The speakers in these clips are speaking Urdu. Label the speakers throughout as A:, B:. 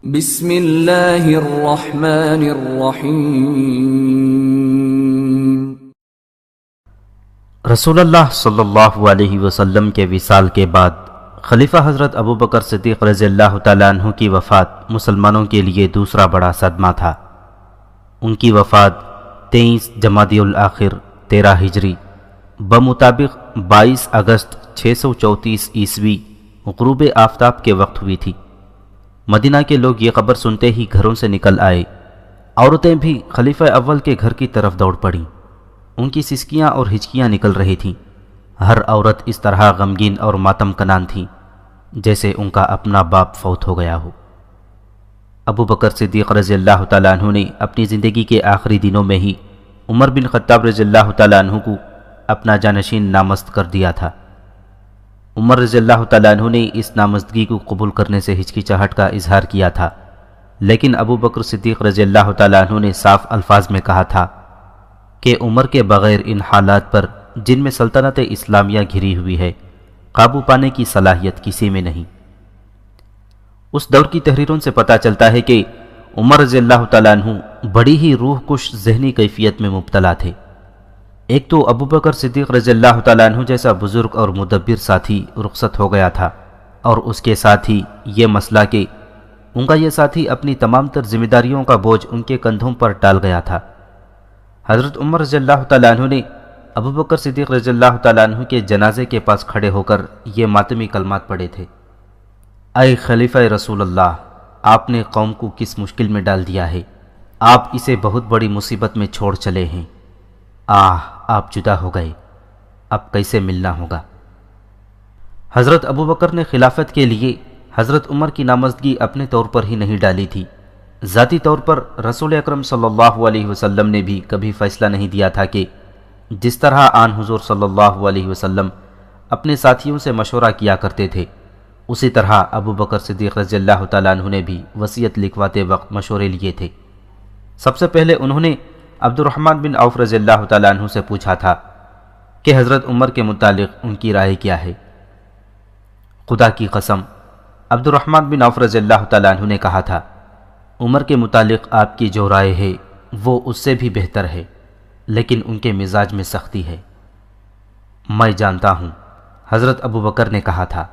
A: بسم اللہ الرحمن الرحیم۔
B: رسول اللہ صلی اللہ علیہ وسلم کے وصال کے بعد خلیفہ حضرت ابوبکر صدیق رضی اللہ تعالیٰ عنہ کی وفات مسلمانوں کے لیے دوسرا بڑا صدمہ تھا۔ ان کی وفات 23 جمادی الاخر 13 ہجری بمطابق 22 اگست 634 عیسوی غروب آفتاب کے وقت ہوئی تھی۔ مدینہ کے لوگ یہ خبر سنتے ہی گھروں سے نکل آئے۔ عورتیں بھی خلیفہ اول کے گھر کی طرف دوڑ پڑیں۔ ان کی سسکیاں اور ہچکیاں نکل رہی تھیں۔ ہر عورت اس طرح غمگین اور ماتم کنان تھی جیسے ان کا اپنا باپ فوت ہو گیا ہو۔ ابو بکر صدیق رضی اللہ تعالیٰ عنہ نے اپنی زندگی کے آخری دنوں میں ہی عمر بن خطاب رضی اللہ تعالیٰ عنہ کو اپنا جانشین نامزد کر دیا تھا۔ عمر رضی اللہ تعالیٰ عنہ نے اس نامزدگی کو قبول کرنے سے ہچکچاہٹ کا اظہار کیا تھا، لیکن ابو بکر صدیق رضی اللہ تعالیٰ عنہ نے صاف الفاظ میں کہا تھا کہ عمر کے بغیر ان حالات پر جن میں سلطنت اسلامیہ گھری ہوئی ہے قابو پانے کی صلاحیت کسی میں نہیں۔ اس دور کی تحریروں سے پتہ چلتا ہے کہ عمر رضی اللہ تعالیٰ عنہ بڑی ہی روح کش ذہنی کیفیت میں مبتلا تھے۔ ایک تو ابو بکر صدیق رضی اللہ تعالیٰ عنہ جیسا بزرگ اور مدبر ساتھی رخصت ہو گیا تھا، اور اس کے ساتھ ہی یہ مسئلہ کہ ان کا یہ ساتھی اپنی تمام تر ذمہ داریوں کا بوجھ ان کے کندھوں پر ڈال گیا تھا۔ حضرت عمر رضی اللہ تعالیٰ عنہ نے ابو بکر صدیق رضی اللہ تعالیٰ عنہ کے جنازے کے پاس کھڑے ہو کر یہ ماتمی کلمات پڑھے تھے: اے خلیفہ رسول اللہ، آپ نے قوم کو کس مشکل میں ڈال دیا ہے، آپ اسے بہت بڑی مصیبت میں چھوڑ چلے ہیں۔ آپ جدا ہو گئے، اب کیسے ملنا ہوگا۔ حضرت ابو بکر نے خلافت کے لیے حضرت عمر کی نامزدگی اپنے طور پر ہی نہیں ڈالی تھی، ذاتی طور پر رسول اکرم صلی اللہ علیہ وسلم نے بھی کبھی فیصلہ نہیں دیا تھا کہ جس طرح آن حضور صلی اللہ علیہ وسلم اپنے ساتھیوں سے مشورہ کیا کرتے تھے، اسی طرح ابو بکر صدیق رضی اللہ تعالیٰ عنہ نے بھی وصیت لکھواتے وقت مشورے لیے تھے۔ سب سے پہلے انہوں نے عبد الرحمن بن عوف رضی اللہ تعالیٰ عنہ سے پوچھا تھا کہ حضرت عمر کے متعلق ان کی رائے کیا ہے۔ خدا کی قسم، عبد الرحمن بن عوف رضی اللہ تعالیٰ عنہ نے کہا تھا، عمر کے متعلق آپ کی جو رائے ہے وہ اس سے بھی بہتر ہے، لیکن ان کے مزاج میں سختی ہے۔ میں جانتا ہوں، حضرت ابو بکر نے کہا تھا،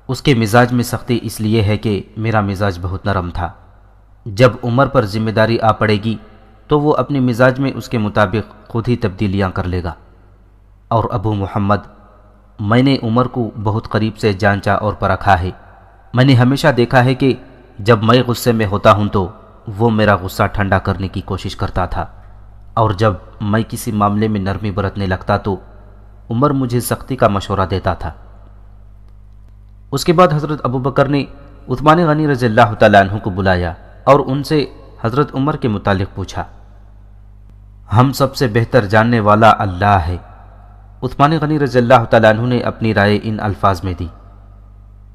B: اس کے مزاج میں سختی اس لیے ہے کہ میرا مزاج بہت نرم تھا۔ جب عمر پر ذمہ داری آ پڑے گی تو وہ اپنے مزاج میں اس کے مطابق خود ہی تبدیلیاں کر لے گا۔ اور ابو محمد، میں نے عمر کو بہت قریب سے جانچا اور پرکھا ہے۔ میں نے ہمیشہ دیکھا ہے کہ جب میں غصے میں ہوتا ہوں تو وہ میرا غصہ ٹھنڈا کرنے کی کوشش کرتا تھا، اور جب میں کسی معاملے میں نرمی برتنے لگتا تو عمر مجھے سختی کا مشورہ دیتا تھا۔ اس کے بعد حضرت ابو بکر نے عثمان غنی رضی اللہ تعالیٰ عنہ کو بلایا اور ان سے حضرت عمر کے متعلق پوچھا۔ ہم سب سے بہتر جاننے والا اللہ ہے۔ عثمان غنی رضی اللہ تعالیٰ عنہ نے اپنی رائے ان الفاظ میں دی: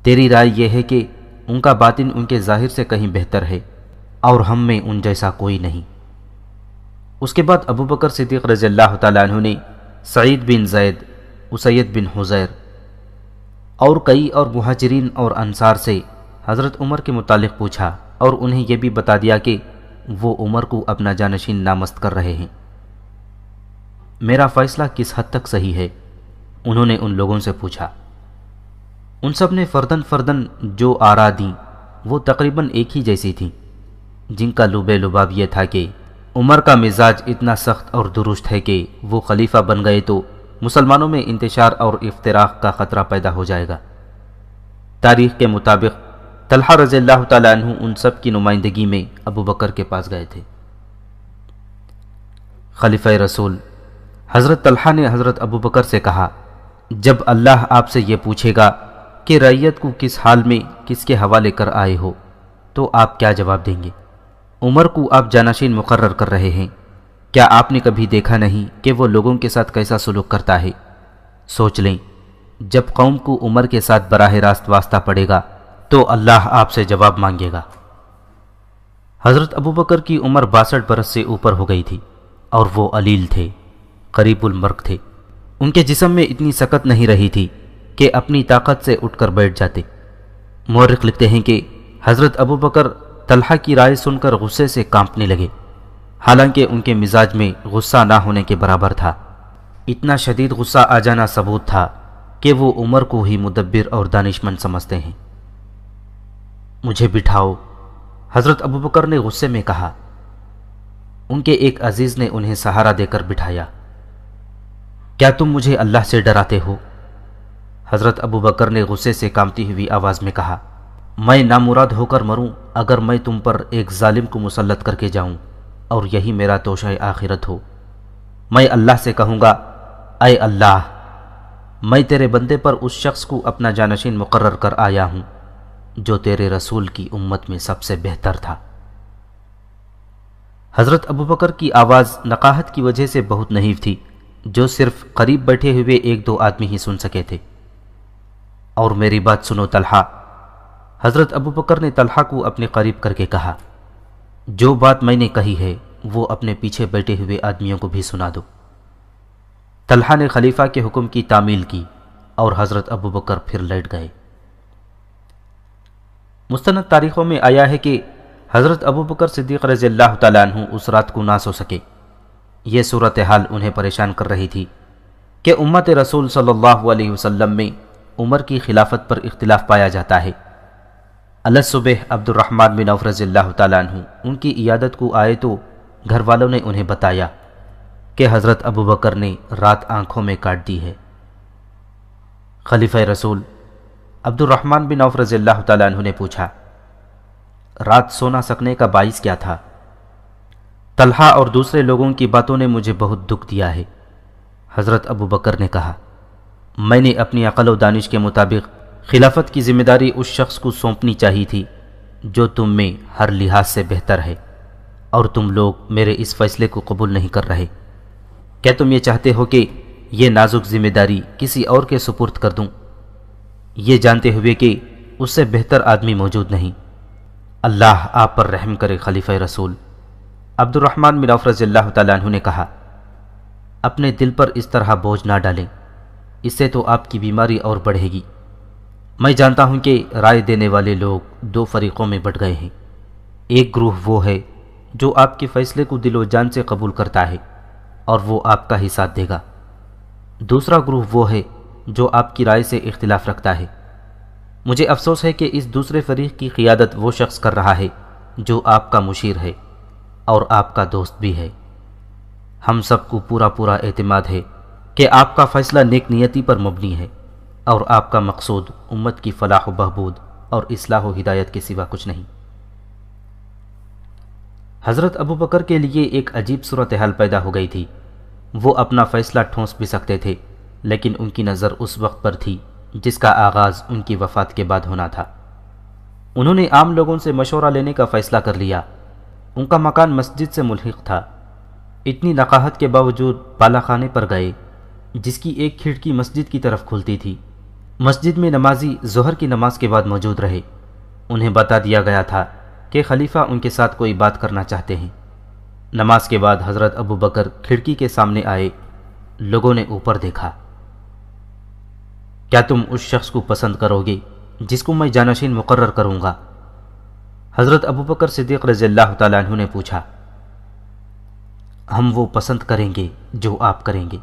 B: تیری رائے یہ ہے کہ ان کا باطن ان کے ظاہر سے کہیں بہتر ہے، اور ہم میں ان جیسا کوئی نہیں۔ اس کے بعد ابو بکر صدیق رضی اللہ تعالیٰ عنہ نے سعید بن زید، اسید بن حضیر اور کئی اور مہاجرین اور انصار سے حضرت عمر کے متعلق پوچھا، اور انہیں یہ بھی بتا دیا کہ وہ عمر کو اپنا جانشین نامزد کر رہے ہیں۔ میرا فیصلہ کس حد تک صحیح ہے؟ انہوں نے ان لوگوں سے پوچھا۔ ان سب نے فردن فردن جو آراء دیں وہ تقریباً ایک ہی جیسی تھیں، جن کا لب لباب یہ تھا کہ عمر کا مزاج اتنا سخت اور درست ہے کہ وہ خلیفہ بن گئے تو مسلمانوں میں انتشار اور افتراق کا خطرہ پیدا ہو جائے گا۔ تاریخ کے مطابق طلحہ رضی اللہ تعالیٰ عنہ ان سب کی نمائندگی میں ابو بکر کے پاس گئے تھے۔ خلیفہ رسول حضرت طلحہ نے حضرت ابو بکر سے کہا، جب اللہ آپ سے یہ پوچھے گا کہ رعیت کو کس حال میں کس کے حوالے کر آئے ہو تو آپ کیا جواب دیں گے؟ عمر کو آپ جانشین مقرر کر رہے ہیں، کیا آپ نے کبھی دیکھا نہیں کہ وہ لوگوں کے ساتھ کیسا سلوک کرتا ہے؟ سوچ لیں، جب قوم کو عمر کے ساتھ براہ راست واسطہ پڑے گا تو اللہ آپ سے جواب مانگے گا۔ حضرت ابو بکر کی عمر 62 برس سے اوپر ہو گئی تھی، اور وہ علیل تھے، قریب المرگ تھے۔ ان کے جسم میں اتنی سکت نہیں رہی تھی کہ اپنی طاقت سے اٹھ کر بیٹھ جاتے۔ مورخ لکھتے ہیں کہ حضرت ابو بکر طلحہ کی رائے سن کر غصے سے کانپنے لگے، حالانکہ ان کے مزاج میں غصہ نہ ہونے کے برابر تھا۔ اتنا شدید غصہ آ جانا ثبوت تھا کہ وہ عمر کو ہی مدبر اور دانشمند سمجھتے ہیں۔ مجھے بٹھاؤ، حضرت ابوبکر نے غصے میں کہا۔ ان کے ایک عزیز نے انہیں سہارا دے کر بٹھایا۔ کیا تم مجھے اللہ سے ڈراتے ہو؟ حضرت ابوبکر نے غصے سے کانپتی ہوئی آواز میں کہا، میں نامراد ہو کر مروں اگر میں تم پر ایک ظالم کو مسلط کر کے جاؤں اور یہی میرا توشہ آخرت ہو۔ میں اللہ سے کہوں گا، اے اللہ، میں تیرے بندے پر اس شخص کو اپنا جانشین مقرر کر آیا ہوں جو تیرے رسول کی امت میں سب سے بہتر تھا۔ حضرت ابوبکر کی آواز نقاہت کی وجہ سے بہت نحیف تھی، جو صرف قریب بیٹھے ہوئے ایک دو آدمی ہی سن سکے تھے۔ اور میری بات سنو طلحہ، حضرت ابوبکر نے طلحہ کو اپنے قریب کر کے کہا، جو بات میں نے کہی ہے وہ اپنے پیچھے بیٹھے ہوئے آدمیوں کو بھی سنا دو۔ طلحہ نے خلیفہ کے حکم کی تعمیل کی اور حضرت ابوبکر پھر لیٹ گئے۔ مستند تاریخوں میں آیا ہے کہ حضرت ابوبکر صدیق رضی اللہ تعالیٰ عنہ اس رات کو نہ سو سکے۔ یہ صورتحال انہیں پریشان کر رہی تھی کہ امت رسول صلی اللہ علیہ وسلم میں عمر کی خلافت پر اختلاف پایا جاتا ہے۔ الصبح عبد الرحمن بن عوف رضی اللہ تعالیٰ عنہ ان کی عیادت کو آئے تو گھر والوں نے انہیں بتایا کہ حضرت ابوبکر نے رات آنکھوں میں کاٹ دی ہے۔ خلیفہ رسول عبد الرحمن بن عوف رضی اللہ تعالیٰ عنہ نے پوچھا، رات سو نہ سکنے کا باعث کیا تھا؟ طلحہ اور دوسرے لوگوں کی باتوں نے مجھے بہت دکھ دیا ہے۔ حضرت ابوبکر نے کہا، میں نے اپنی عقل و دانش کے مطابق خلافت کی ذمہ داری اس شخص کو سونپنی چاہیے تھی جو تم میں ہر لحاظ سے بہتر ہے، اور تم لوگ میرے اس فیصلے کو قبول نہیں کر رہے۔ کیا تم یہ چاہتے ہو کہ یہ نازک ذمہ داری کسی اور کے سپرد کر دوں، یہ جانتے ہوئے کہ اس سے بہتر آدمی موجود نہیں؟ اللہ آپ پر رحم کرے خلیفہ رسول۔ عبد الرحمن بن عوف رضی اللہ تعالیٰ عنہ نے کہا، اپنے دل پر اس طرح بوجھ نہ ڈالیں، اس سے تو آپ کی بیماری اور بڑھے گی۔ میں جانتا ہوں کہ رائے دینے والے لوگ دو فریقوں میں بٹ گئے ہیں۔ ایک گروہ وہ ہے جو آپ کے فیصلے کو دل و جان سے قبول کرتا ہے اور وہ آپ کا ہی ساتھ دے گا۔ دوسرا گروہ وہ ہے جو آپ کی رائے سے اختلاف رکھتا ہے۔ مجھے افسوس ہے کہ اس دوسرے فریق کی قیادت وہ شخص کر رہا ہے جو آپ کا مشیر ہے اور آپ کا دوست بھی ہے۔ ہم سب کو پورا اعتماد ہے کہ آپ کا فیصلہ نیک نیتی پر مبنی ہے اور آپ کا مقصود امت کی فلاح و بہبود اور اصلاح و ہدایت کے سوا کچھ نہیں۔ حضرت ابوبکر کے لیے ایک عجیب صورتحال پیدا ہو گئی تھی۔ وہ اپنا فیصلہ ٹھونس بھی سکتے تھے، لیکن ان کی نظر اس وقت پر تھی جس کا آغاز ان کی وفات کے بعد ہونا تھا۔ انہوں نے عام لوگوں سے مشورہ لینے کا فیصلہ کر لیا۔ ان کا مکان مسجد سے ملحق تھا۔ اتنی نقاہت کے باوجود بالا خانے پر گئے جس کی ایک کھڑکی مسجد کی طرف کھلتی تھی۔ مسجد میں نمازی ظہر کی نماز کے بعد موجود رہے۔ انہیں بتا دیا گیا تھا کہ خلیفہ ان کے ساتھ کوئی بات کرنا چاہتے ہیں۔ نماز کے بعد حضرت ابوبکر کھڑکی کے سامنے آئے۔ لوگوں نے اوپر دیکھا۔ کیا تم اس شخص کو پسند کرو گے جس کو میں جانشین مقرر کروں گا؟ حضرت ابوبکر صدیق رضی اللہ تعالیٰ عنہ نے پوچھا۔ ہم وہ پسند کریں گے جو آپ کریں گے۔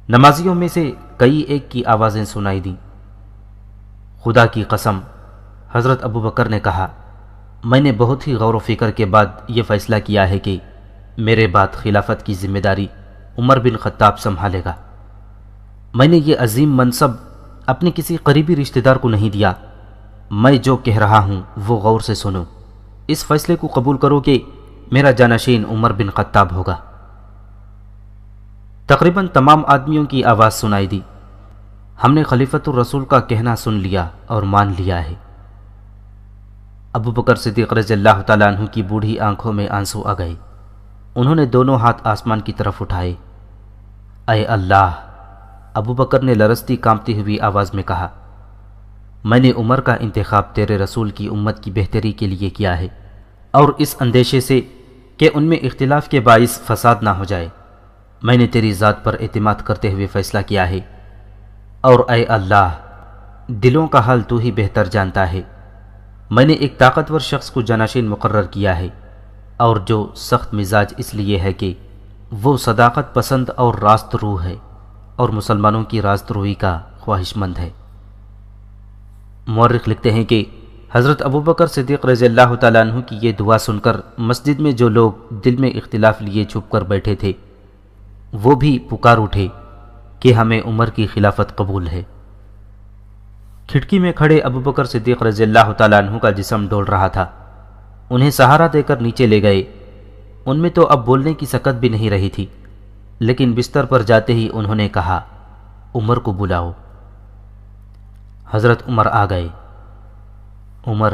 B: نمازیوں میں سے کئی ایک کی آوازیں سنائی دیں۔ خدا کی قسم، حضرت ابوبکر نے کہا، میں نے بہت ہی غور و فکر کے بعد یہ فیصلہ کیا ہے کہ میرے بعد خلافت کی ذمہ داری عمر بن خطاب سنبھالے گا۔ میں نے یہ عظیم منصب اپنے کسی قریبی رشتہ دار کو نہیں دیا۔ میں جو کہہ رہا ہوں وہ غور سے سنو۔ اس فیصلے کو قبول کرو کہ میرا جانشین عمر بن خطاب ہوگا۔ تقریباً تمام آدمیوں کی آواز سنائی دی۔ ہم نے خلیفۃ الرسول کا کہنا سن لیا اور مان لیا ہے۔ ابوبکر صدیق رضی اللہ تعالیٰ عنہ کی بوڑھی آنکھوں میں آنسو آ گئے۔ انہوں نے دونوں ہاتھ آسمان کی طرف اٹھائے۔ اے اللہ، ابوبکر نے لرزتی کانپتی ہوئی آواز میں کہا، میں نے عمر کا انتخاب تیرے رسول کی امت کی بہتری کے لیے کیا ہے، اور اس اندیشے سے کہ ان میں اختلاف کے باعث فساد نہ ہو جائے میں نے تیری ذات پر اعتماد کرتے ہوئے فیصلہ کیا ہے۔ اور اے اللہ، دلوں کا حال تو ہی بہتر جانتا ہے۔ میں نے ایک طاقتور شخص کو جانشین مقرر کیا ہے، اور جو سخت مزاج اس لیے ہے کہ وہ صداقت پسند اور راست رو ہے اور مسلمانوں کی راست روئی کا خواہش مند ہے۔ مورخ لکھتے ہیں کہ حضرت ابوبکر صدیق رضی اللہ تعالیٰ عنہ کی یہ دعا سن کر مسجد میں جو لوگ دل میں اختلاف لیے چھپ کر بیٹھے تھے وہ بھی پکار اٹھے کہ ہمیں عمر کی خلافت قبول ہے۔ کھڑکی میں کھڑے ابوبکر صدیق رضی اللہ تعالیٰ عنہ کا جسم ڈول رہا تھا، انہیں سہارا دے کر نیچے لے گئے۔ ان میں تو اب بولنے کی سکت بھی نہیں رہی تھی، لیکن بستر پر جاتے ہی انہوں نے کہا، عمر کو بلاؤ۔ حضرت عمر آ گئے۔ عمر،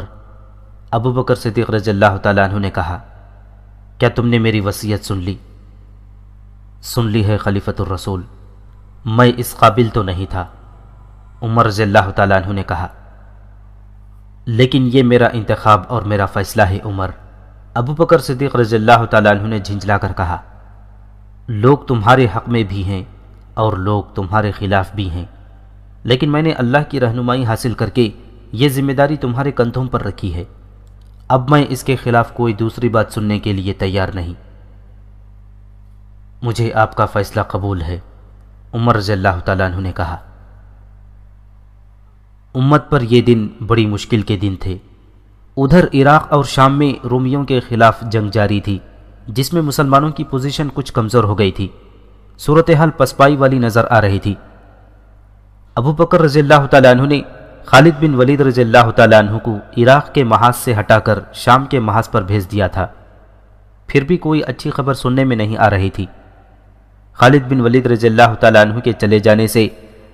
B: ابوبکر صدیق رضی اللہ تعالیٰ عنہ نے کہا، کیا تم نے میری وصیت سن لی؟ سن لی ہے خلیفۃ الرسول، میں اس قابل تو نہیں تھا، عمر رضی اللہ تعالیٰ عنہ نے کہا، لیکن یہ میرا انتخاب اور میرا فیصلہ ہے عمر۔ ابوبکر صدیق رضی اللہ تعالیٰ عنہ نے جھنجھلا کر کہا، لوگ تمہارے حق میں بھی ہیں اور لوگ تمہارے خلاف بھی ہیں، لیکن میں نے اللہ کی رہنمائی حاصل کر کے یہ ذمہ داری تمہارے کندھوں پر رکھی ہے، اب میں اس کے خلاف کوئی دوسری بات سننے کے لیے تیار نہیں۔ مجھے آپ کا فیصلہ قبول ہے، عمر رضی اللہ تعالیٰ عنہ نے کہا۔ امت پر یہ دن بڑی مشکل کے دن تھے۔ ادھر عراق اور شام میں رومیوں کے خلاف جنگ جاری تھی، جس میں مسلمانوں کی پوزیشن کچھ کمزور ہو گئی تھی، صورتحال پسپائی والی نظر آ رہی تھی۔ ابوبکر رضی اللہ تعالیٰ عنہ نے خالد بن ولید رضی اللہ تعالیٰ عنہ کو عراق کے محاذ سے ہٹا کر شام کے محاذ پر بھیج دیا تھا، پھر بھی کوئی اچھی خبر سننے میں نہیں آ رہی تھی۔ خالد بن ولید رضی اللہ تعالیٰ عنہ کے چلے جانے سے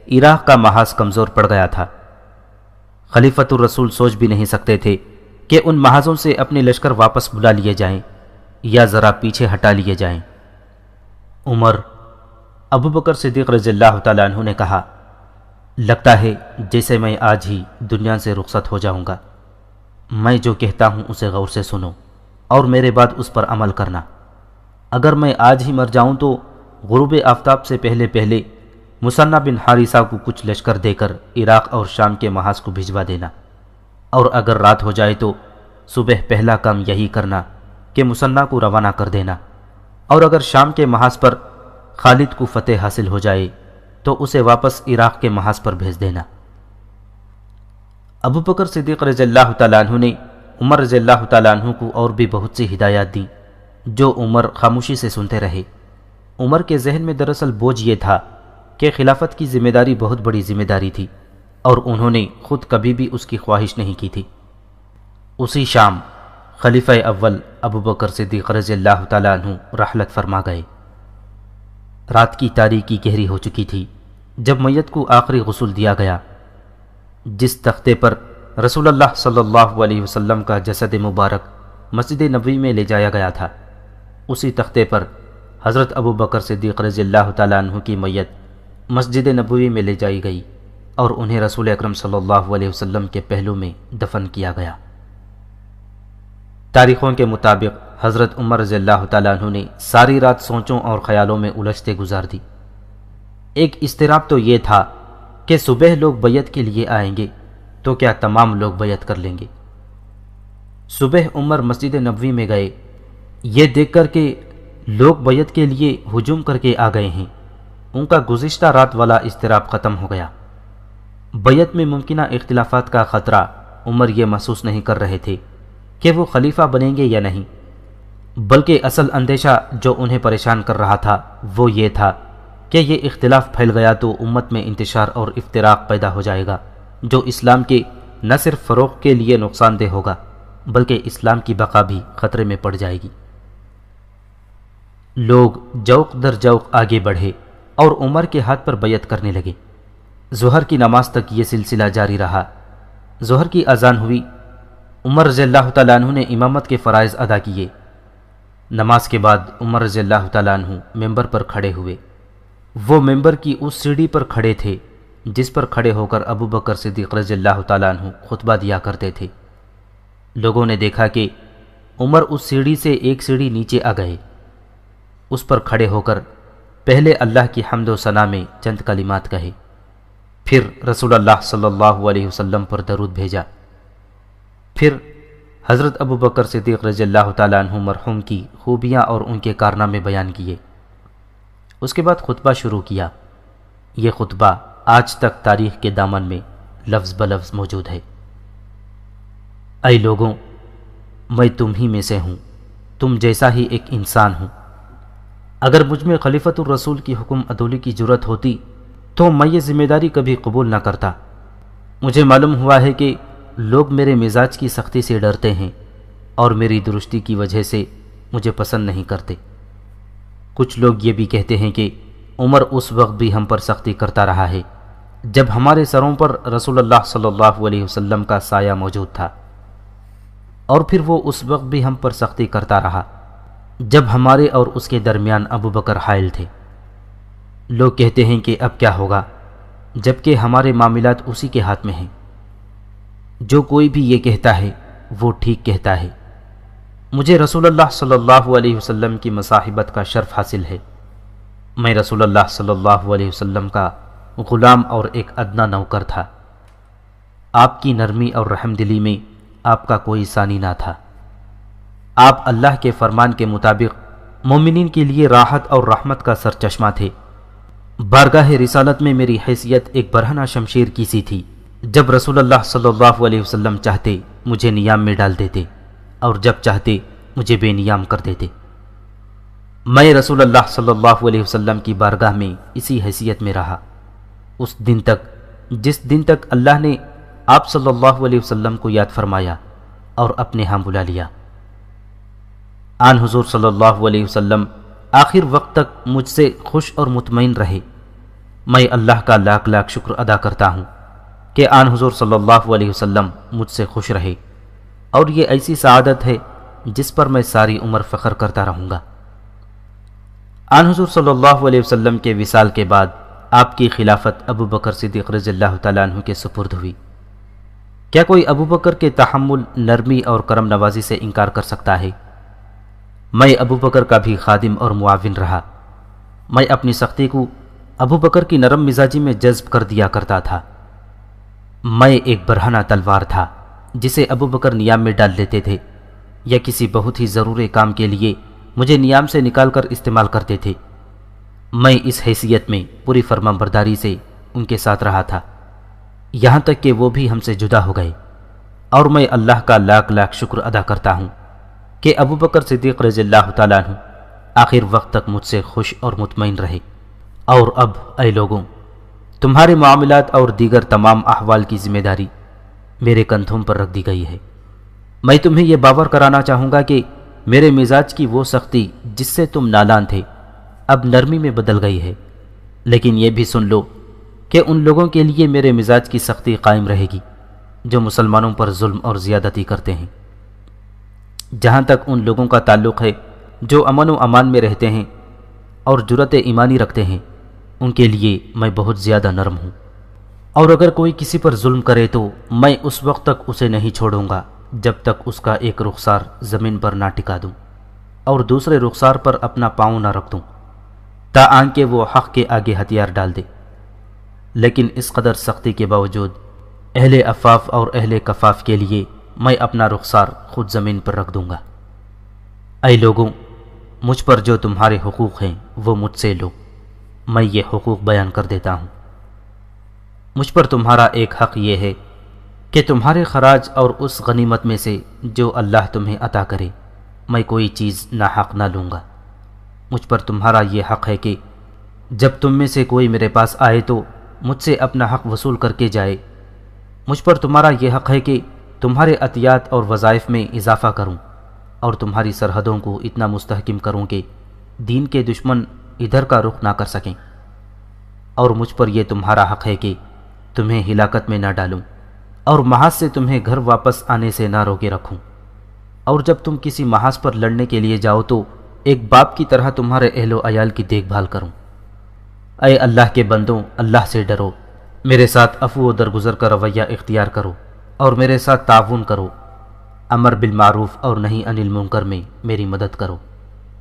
B: عراق کا محاذ کمزور پڑ گیا تھا۔ خلیفۃ الرسول سوچ بھی نہیں سکتے تھے کہ ان محاذوں سے اپنے لشکر واپس بلا لیے جائیں یا ذرا پیچھے ہٹا لیے جائیں۔ عمر، ابوبکر صدیق رضی اللہ تعالیٰ عنہ نے کہا، لگتا ہے جیسے میں آج ہی دنیا سے رخصت ہو جاؤں گا۔ میں جو کہتا ہوں اسے غور سے سنو اور میرے بعد اس پر عمل کرنا۔ اگر میں آج ہی مر جاؤں تو غروب آفتاب سے پہلے پہلے مثنہ بن حارثہ کو کچھ لشکر دے کر عراق اور شام کے محاذ کو بھجوا دینا، اور اگر رات ہو جائے تو صبح پہلا کام یہی کرنا کہ مثنہ کو روانہ کر دینا، اور اگر شام کے محاذ پر خالد کو فتح حاصل ہو جائے تو اسے واپس عراق کے محاذ پر بھیج دینا۔ ابوبکر صدیق رضی اللہ تعالیٰ عنہ نے عمر رضی اللہ تعالیٰ عنہ کو اور بھی بہت سی ہدایات دیں، جو عمر خاموشی سے سنتے رہے۔ عمر کے ذہن میں دراصل بوجھ یہ تھا کہ خلافت کی ذمہ داری بہت بڑی ذمہ داری تھی، اور انہوں نے خود کبھی بھی اس کی خواہش نہیں کی تھی۔ اسی شام خلیفہ اول ابوبکر صدیق رضی اللہ تعالیٰ عنہ رحلت فرما گئے۔ رات کی تاریکی گہری ہو چکی تھی جب میت کو آخری غسل دیا گیا۔ جس تختے پر رسول اللہ صلی اللہ علیہ وسلم کا جسد مبارک مسجد نبوی میں لے جایا گیا تھا، اسی تختے پر حضرت ابوبکر صدیق رضی اللہ تعالیٰ عنہ کی میت مسجد نبوی میں لے جائی گئی اور انہیں رسول اکرم صلی اللہ علیہ وسلم کے پہلو میں دفن کیا گیا۔ تاریخوں کے مطابق حضرت عمر رضی اللہ تعالیٰ عنہ نے ساری رات سوچوں اور خیالوں میں الجھتے گزار دی۔ ایک اضطراب تو یہ تھا کہ صبح لوگ بیعت کے لیے آئیں گے تو کیا تمام لوگ بیعت کر لیں گے؟ صبح عمر مسجد نبوی میں گئے، یہ دیکھ کر کہ لوگ بیعت کے لیے ہجوم کر کے آ گئے ہیں، ان کا گزشتہ رات والا اضطراب ختم ہو گیا۔ بیعت میں ممکنہ اختلافات کا خطرہ عمر یہ محسوس نہیں کر رہے تھے کہ وہ خلیفہ بنیں گے یا نہیں، بلکہ اصل اندیشہ جو انہیں پریشان کر رہا تھا وہ یہ تھا کہ یہ اختلاف پھیل گیا تو امت میں انتشار اور افتراق پیدا ہو جائے گا، جو اسلام کے نہ صرف فروغ کے لیے نقصان دہ ہوگا بلکہ اسلام کی بقا بھی خطرے میں پڑ جائے گی۔ لوگ جوق در جوق آگے بڑھے اور عمر کے ہاتھ پر بیعت کرنے لگے۔ ظہر کی نماز تک یہ سلسلہ جاری رہا۔ ظہر کی اذان ہوئی، عمر رضی اللہ تعالیٰ عنہ نے امامت کے فرائض ادا کیے۔ نماز کے بعد عمر رضی اللہ تعالیٰ عنہ ممبر پر کھڑے ہوئے۔ وہ ممبر کی اس سیڑھی پر کھڑے تھے جس پر کھڑے ہو کر ابوبکر صدیق رضی اللہ تعالیٰ عنہ خطبہ دیا کرتے تھے۔ لوگوں نے دیکھا کہ عمر اس سیڑھی سے ایک سیڑھی نیچے آ گئے۔ اس پر کھڑے ہو کر پہلے اللہ کی حمد و ثنا میں چند کلمات کہے، پھر رسول اللہ صلی اللہ علیہ وسلم پر درود بھیجا۔ پھر حضرت ابو بکر صدیق رضی اللہ تعالیٰ عنہ مرحوم کی خوبیاں اور ان کے کارنامے بیان کیے۔ اس کے بعد خطبہ شروع کیا۔ یہ خطبہ آج تک تاریخ کے دامن میں لفظ بلفظ موجود ہے۔ اے لوگوں، میں تم ہی میں سے ہوں، تم جیسا ہی ایک انسان ہوں۔ اگر مجھ میں خلیفۃ الرسول کی حکم عدولی کی جرت ہوتی تو میں یہ ذمہ داری کبھی قبول نہ کرتا۔ مجھے معلوم ہوا ہے کہ لوگ میرے مزاج کی سختی سے ڈرتے ہیں اور میری درستی کی وجہ سے مجھے پسند نہیں کرتے۔ کچھ لوگ یہ بھی کہتے ہیں کہ عمر اس وقت بھی ہم پر سختی کرتا رہا ہے جب ہمارے سروں پر رسول اللہ صلی اللہ علیہ وسلم کا سایہ موجود تھا، اور پھر وہ اس وقت بھی ہم پر سختی کرتا رہا جب ہمارے اور اس کے درمیان ابو بکر حائل تھے۔ لوگ کہتے ہیں کہ اب کیا ہوگا، جبکہ ہمارے معاملات اسی کے ہاتھ میں ہیں۔ جو کوئی بھی یہ کہتا ہے وہ ٹھیک کہتا ہے۔ مجھے رسول اللہ صلی اللہ علیہ وسلم کی مصاحبت کا شرف حاصل ہے۔ میں رسول اللہ صلی اللہ علیہ وسلم کا غلام اور ایک ادنا نوکر تھا۔ آپ کی نرمی اور رحم دلی میں آپ کا کوئی ثانی نہ تھا۔ آپ اللہ کے فرمان کے مطابق مومنین کے لیے راحت اور رحمت کا سرچشمہ تھے۔ بارگاہ رسالت میں میری حیثیت ایک برہنہ شمشیر کی سی تھی۔ جب رسول اللہ صلی اللہ علیہ وسلم چاہتے مجھے نیام میں ڈال دیتے اور جب چاہتے مجھے بے نیام کر دیتے۔ میں رسول اللہ صلی اللہ علیہ وسلم کی بارگاہ میں اسی حیثیت میں رہا اس دن تک جس دن تک اللہ نے آپ صلی اللہ علیہ وسلم کو یاد فرمایا اور اپنے ہاں بلا لیا۔ آن حضور صلی اللہ علیہ وسلم آخر وقت تک مجھ سے خوش اور مطمئن رہے۔ میں اللہ کا لاکھ لاکھ شکر ادا کرتا ہوں کہ آن حضور صلی اللہ علیہ وسلم مجھ سے خوش رہے، اور یہ ایسی سعادت ہے جس پر میں ساری عمر فخر کرتا رہوں گا۔ آن حضور صلی اللہ علیہ وسلم کے وصال کے بعد آپ کی خلافت ابو بکر صدیق رضی اللہ تعالیٰ عنہ کے سپرد ہوئی۔ کیا کوئی ابو بکر کے تحمل، نرمی اور کرم نوازی سے انکار کر سکتا ہے؟ میں ابو بکر کا بھی خادم اور معاون رہا۔ میں اپنی سختی کو ابو بکر کی نرم مزاجی میں جذب کر دیا کرتا تھا۔ میں ایک برہنہ تلوار تھا جسے ابو بکر نیام میں ڈال لیتے تھے، یا کسی بہت ہی ضروری کام کے لیے مجھے نیام سے نکال کر استعمال کرتے تھے۔ میں اس حیثیت میں پوری فرمانبرداری سے ان کے ساتھ رہا تھا، یہاں تک کہ وہ بھی ہم سے جدا ہو گئے، اور میں اللہ کا لاکھ لاکھ شکر ادا کرتا ہوں کہ ابو بکر صدیق رضی اللہ تعالیٰ عنہ آخر وقت تک مجھ سے خوش اور مطمئن رہے۔ اور اب اے لوگوں، تمہارے معاملات اور دیگر تمام احوال کی ذمہ داری میرے کندھوں پر رکھ دی گئی ہے۔ میں تمہیں یہ باور کرانا چاہوں گا کہ میرے مزاج کی وہ سختی جس سے تم نالان تھے اب نرمی میں بدل گئی ہے، لیکن یہ بھی سن لو کہ ان لوگوں کے لیے میرے مزاج کی سختی قائم رہے گی جو مسلمانوں پر ظلم اور زیادتی کرتے ہیں۔ جہاں تک ان لوگوں کا تعلق ہے جو امن و امان میں رہتے ہیں اور جرأت ایمانی رکھتے ہیں، ان کے لیے میں بہت زیادہ نرم ہوں، اور اگر کوئی کسی پر ظلم کرے تو میں اس وقت تک اسے نہیں چھوڑوں گا جب تک اس کا ایک رخسار زمین پر نہ ٹکا دوں اور دوسرے رخسار پر اپنا پاؤں نہ رکھ دوں، تاکہ وہ حق کے آگے ہتھیار ڈال دے۔ لیکن اس قدر سختی کے باوجود اہل عفاف اور اہل کفاف کے لیے میں اپنا رخسار خود زمین پر رکھ دوں گا۔ اے لوگوں، مجھ پر جو تمہارے حقوق ہیں وہ مجھ سے لو، میں یہ حقوق بیان کر دیتا ہوں۔ مجھ پر تمہارا ایک حق یہ ہے کہ تمہارے خراج اور اس غنیمت میں سے جو اللہ تمہیں عطا کرے میں کوئی چیز ناحق نہ لوں گا۔ مجھ پر تمہارا یہ حق ہے کہ جب تم میں سے کوئی میرے پاس آئے تو مجھ سے اپنا حق وصول کر کے جائے۔ مجھ پر تمہارا یہ حق ہے کہ تمہارے عطیات اور وظائف میں اضافہ کروں اور تمہاری سرحدوں کو اتنا مستحکم کروں کہ دین کے دشمن ادھر کا رخ نہ کر سکیں، اور مجھ پر یہ تمہارا حق ہے کہ تمہیں ہلاکت میں نہ ڈالوں اور محاذ سے تمہیں گھر واپس آنے سے نہ روکے رکھوں، اور جب تم کسی محاذ پر لڑنے کے لیے جاؤ تو ایک باپ کی طرح تمہارے اہل و عیال کی دیکھ بھال کروں۔ اے اللہ کے بندوں، اللہ سے ڈرو، میرے ساتھ عفو و درگزر کا رویہ اختیار کرو اور میرے ساتھ تعاون کرو، امر بالمعروف اور نہی عن المنکر میں میری مدد کرو،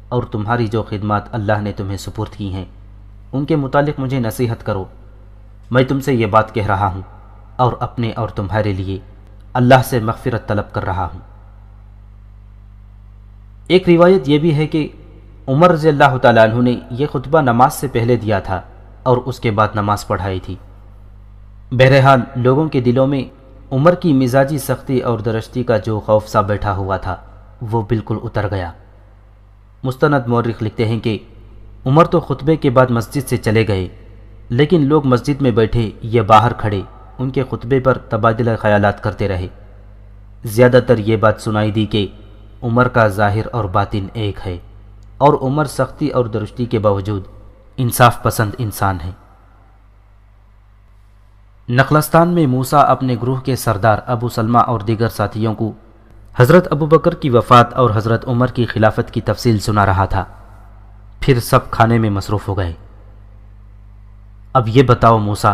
B: اور تمہاری جو خدمات اللہ نے تمہیں سپرد کی ہیں ان کے متعلق مجھے نصیحت کرو۔ میں تم سے یہ بات کہہ رہا ہوں اور اپنے اور تمہارے لیے اللہ سے مغفرت طلب کر رہا ہوں۔ ایک روایت یہ بھی ہے کہ عمر رضی اللہ تعالیٰ عنہ نے یہ خطبہ نماز سے پہلے دیا تھا اور اس کے بعد نماز پڑھائی تھی۔ بہرحال لوگوں کے دلوں میں عمر کی مزاجی سختی اور درشتی کا جو خوف سا بیٹھا ہوا تھا وہ بالکل اتر گیا۔ مستند مورخ لکھتے ہیں کہ عمر تو خطبے کے بعد مسجد سے چلے گئے، لیکن لوگ مسجد میں بیٹھے یا باہر کھڑے ان کے خطبے پر تبادلہ خیالات کرتے رہے۔ زیادہ تر یہ بات سنائی دی کہ عمر کا ظاہر اور باطن ایک ہے، اور عمر سختی اور درشتی کے باوجود انصاف پسند انسان ہے۔ نخلستان میں موسیٰ اپنے گروہ کے سردار ابو سلمہ اور دیگر ساتھیوں کو حضرت ابو بکر کی وفات اور حضرت عمر کی خلافت کی تفصیل سنا رہا تھا۔ پھر سب کھانے میں مصروف ہو گئے۔ اب یہ بتاؤ موسیٰ،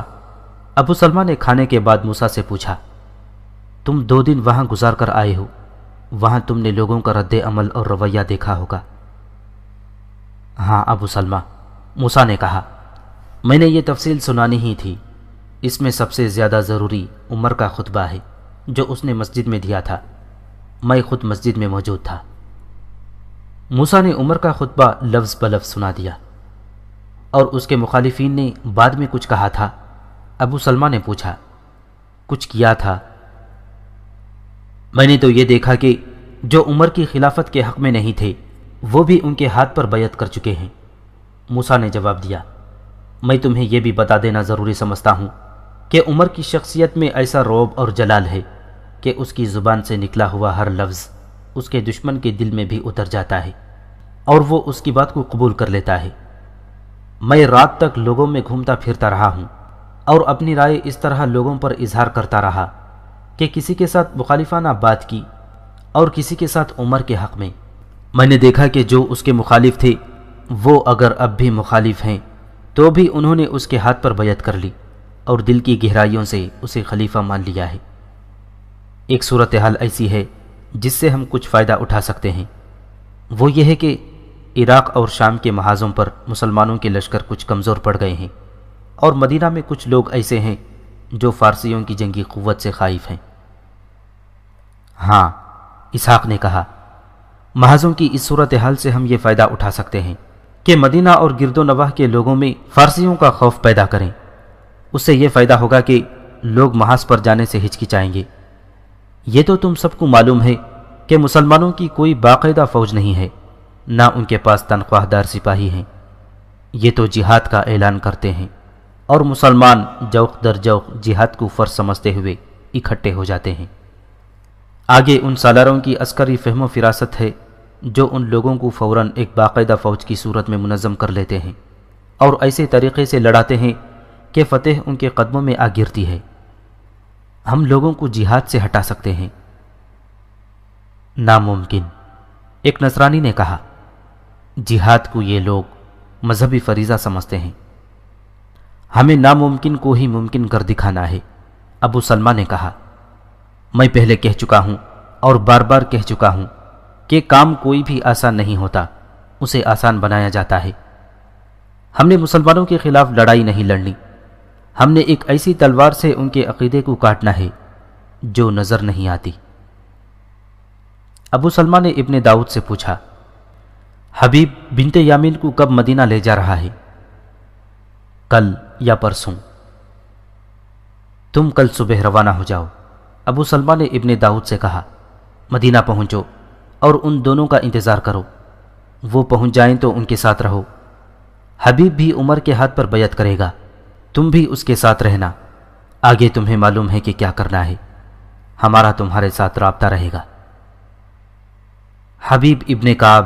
B: ابو سلمہ نے کھانے کے بعد موسیٰ سے پوچھا، تم 2 دن وہاں گزار کر آئے ہو، وہاں تم نے لوگوں کا رد عمل اور رویہ دیکھا ہوگا۔ ہاں ابو سلمہ، موسیٰ نے کہا، میں نے یہ تفصیل سنانی ہی تھی۔ اس میں سب سے زیادہ ضروری عمر کا خطبہ ہے جو اس نے مسجد میں دیا تھا۔ میں خود مسجد میں موجود تھا۔ موسیٰ نے عمر کا خطبہ لفظ بلفظ سنا دیا، اور اس کے مخالفین نے بعد میں کچھ کہا تھا۔ ابو سلمہ نے پوچھا، کچھ کیا تھا؟ میں نے تو یہ دیکھا کہ جو عمر کی خلافت کے حق میں نہیں تھے وہ بھی ان کے ہاتھ پر بیعت کر چکے ہیں۔ موسیٰ نے جواب دیا، میں تمہیں یہ بھی بتا دینا ضروری سمجھتا ہوں کہ عمر کی شخصیت میں ایسا رعب اور جلال ہے کہ اس کی زبان سے نکلا ہوا ہر لفظ اس کے دشمن کے دل میں بھی اتر جاتا ہے اور وہ اس کی بات کو قبول کر لیتا ہے۔ میں رات تک لوگوں میں گھومتا پھرتا رہا ہوں اور اپنی رائے اس طرح لوگوں پر اظہار کرتا رہا کہ کسی کے ساتھ مخالفانہ بات کی اور کسی کے ساتھ عمر کے حق میں۔ میں نے دیکھا کہ جو اس کے مخالف تھے وہ اگر اب بھی مخالف ہیں تو بھی انہوں نے اس کے ہاتھ پر بیعت کر لی اور دل کی گہرائیوں سے اسے خلیفہ مان لیا ہے۔ ایک صورتحال ایسی ہے جس سے ہم کچھ فائدہ اٹھا سکتے ہیں، وہ یہ ہے کہ عراق اور شام کے محاذوں پر مسلمانوں کے لشکر کچھ کمزور پڑ گئے ہیں، اور مدینہ میں کچھ لوگ ایسے ہیں جو فارسیوں کی جنگی قوت سے خائف ہیں۔ ہاں، اسحاق نے کہا، محاذوں کی اس صورتحال سے ہم یہ فائدہ اٹھا سکتے ہیں کہ مدینہ اور گرد و نواح کے لوگوں میں فارسیوں کا خوف پیدا کریں۔ اس سے یہ فائدہ ہوگا کہ لوگ محاذ پر جانے سے ہچکچائیں گے۔ یہ تو تم سب کو معلوم ہے کہ مسلمانوں کی کوئی باقاعدہ فوج نہیں ہے، نہ ان کے پاس تنخواہ دار سپاہی ہیں۔ یہ تو جہاد کا اعلان کرتے ہیں اور مسلمان جوق در جوق جہاد کو فرض سمجھتے ہوئے اکٹھے ہو جاتے ہیں۔ آگے ان سالاروں کی عسکری فہم و فراست ہے جو ان لوگوں کو فوراً ایک باقاعدہ فوج کی صورت میں منظم کر لیتے ہیں اور ایسے طریقے سے لڑاتے ہیں کہ فتح ان کے قدموں میں آ گرتی ہے۔ ہم لوگوں کو جہاد سے ہٹا سکتے ہیں۔ ناممکن، ایک نصرانی نے کہا، جہاد کو یہ لوگ مذہبی فریضہ سمجھتے ہیں، ہمیں ناممکن کو ہی ممکن کر دکھانا ہے۔ ابو سلمہ نے کہا، میں پہلے کہہ چکا ہوں اور بار بار کہہ چکا ہوں کہ کام کوئی بھی آسان نہیں ہوتا، اسے آسان بنایا جاتا ہے۔ ہم نے مسلمانوں کے خلاف لڑائی نہیں لڑنی، ہم نے ایک ایسی تلوار سے ان کے عقیدے کو کاٹنا ہے جو نظر نہیں آتی۔ ابو سلمہ نے ابن داؤد سے پوچھا، حبیب بنت یامین کو کب مدینہ لے جا رہا ہے؟ کل یا پرسوں۔ تم کل صبح روانہ ہو جاؤ۔ ابو سلمہ نے ابن داؤد سے کہا، مدینہ پہنچو اور ان دونوں کا انتظار کرو، وہ پہنچ جائیں تو ان کے ساتھ رہو۔ حبیب بھی عمر کے ہاتھ پر بیعت کرے گا، تم بھی اس کے ساتھ رہنا، آگے تمہیں معلوم ہے کہ کیا کرنا ہے، ہمارا تمہارے ساتھ رابطہ رہے گا۔ حبیب ابن کعب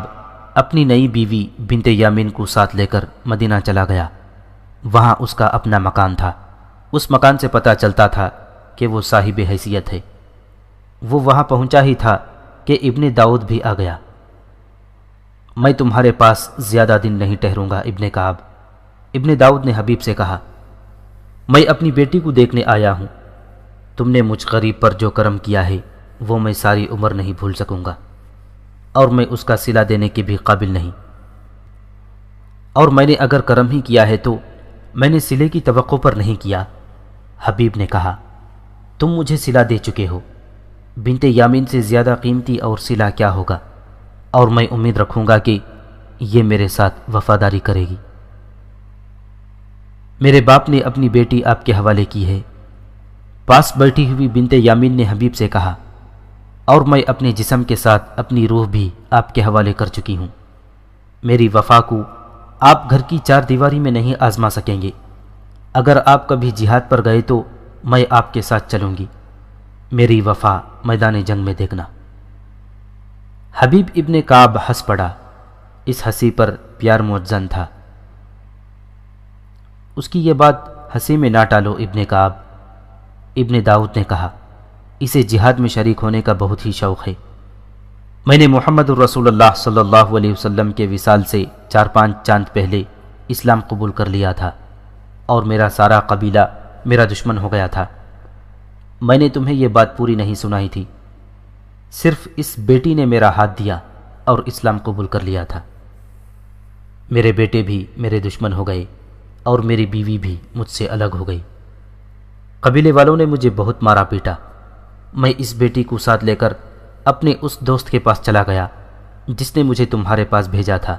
B: اپنی نئی بیوی بنت یامین کو ساتھ لے کر مدینہ چلا گیا۔ وہاں اس کا اپنا مکان تھا، اس مکان سے پتہ چلتا تھا کہ وہ صاحب حیثیت ہے۔ وہ وہاں پہنچا ہی تھا کہ ابن داؤد بھی آ گیا۔ میں تمہارے پاس زیادہ دن نہیں ٹھہروں گا ابن کعب، ابن داؤد نے حبیب سے کہا، میں اپنی بیٹی کو دیکھنے آیا ہوں، تم نے مجھ غریب پر جو کرم کیا ہے وہ میں ساری عمر نہیں بھول سکوں گا، اور میں اس کا صلہ دینے کے بھی قابل نہیں، اور میں نے اگر کرم ہی کیا ہے تو میں نے صلے کی توقع پر نہیں کیا۔ حبیب نے کہا، تم مجھے صلہ دے چکے ہو، بنت یامین سے زیادہ قیمتی اور صلہ کیا ہوگا، اور میں امید رکھوں گا کہ یہ میرے ساتھ وفاداری کرے گی۔ میرے باپ نے اپنی بیٹی آپ کے حوالے کی ہے۔ پاس بیٹھی ہوئی بنت یامین نے حبیب سے کہا، اور میں اپنے جسم کے ساتھ اپنی روح بھی آپ کے حوالے کر چکی ہوں۔ میری وفا کو آپ گھر کی چار دیواری میں نہیں آزما سکیں گے۔ اگر آپ کبھی جہاد پر گئے تو میں آپ کے ساتھ چلوں گی۔ میری وفا میدان جنگ میں دیکھنا۔ حبیب ابن کعب ہنس پڑا۔ اس ہنسی پر پیار موزن تھا۔ اس کی یہ بات ہنسی میں نہ ٹالو ابن کعب۔ ابن داؤد نے کہا، اسے جہاد میں شریک ہونے کا بہت ہی شوق ہے۔ میں نے محمد الرسول اللہ صلی اللہ علیہ وسلم کے وصال سے 4-5 چاند پہلے اسلام قبول کر لیا تھا، اور میرا سارا قبیلہ میرا دشمن ہو گیا تھا۔ میں نے تمہیں یہ بات پوری نہیں سنائی تھی، صرف اس بیٹی نے میرا ہاتھ دیا اور اسلام قبول کر لیا تھا۔ میرے بیٹے بھی میرے دشمن ہو گئے، اور میری بیوی بھی مجھ سے الگ ہو گئی۔ قبیلے والوں نے مجھے بہت مارا پیٹا۔ میں اس بیٹی کو ساتھ لے کر اپنے اس دوست کے پاس چلا گیا جس نے مجھے تمہارے پاس بھیجا تھا۔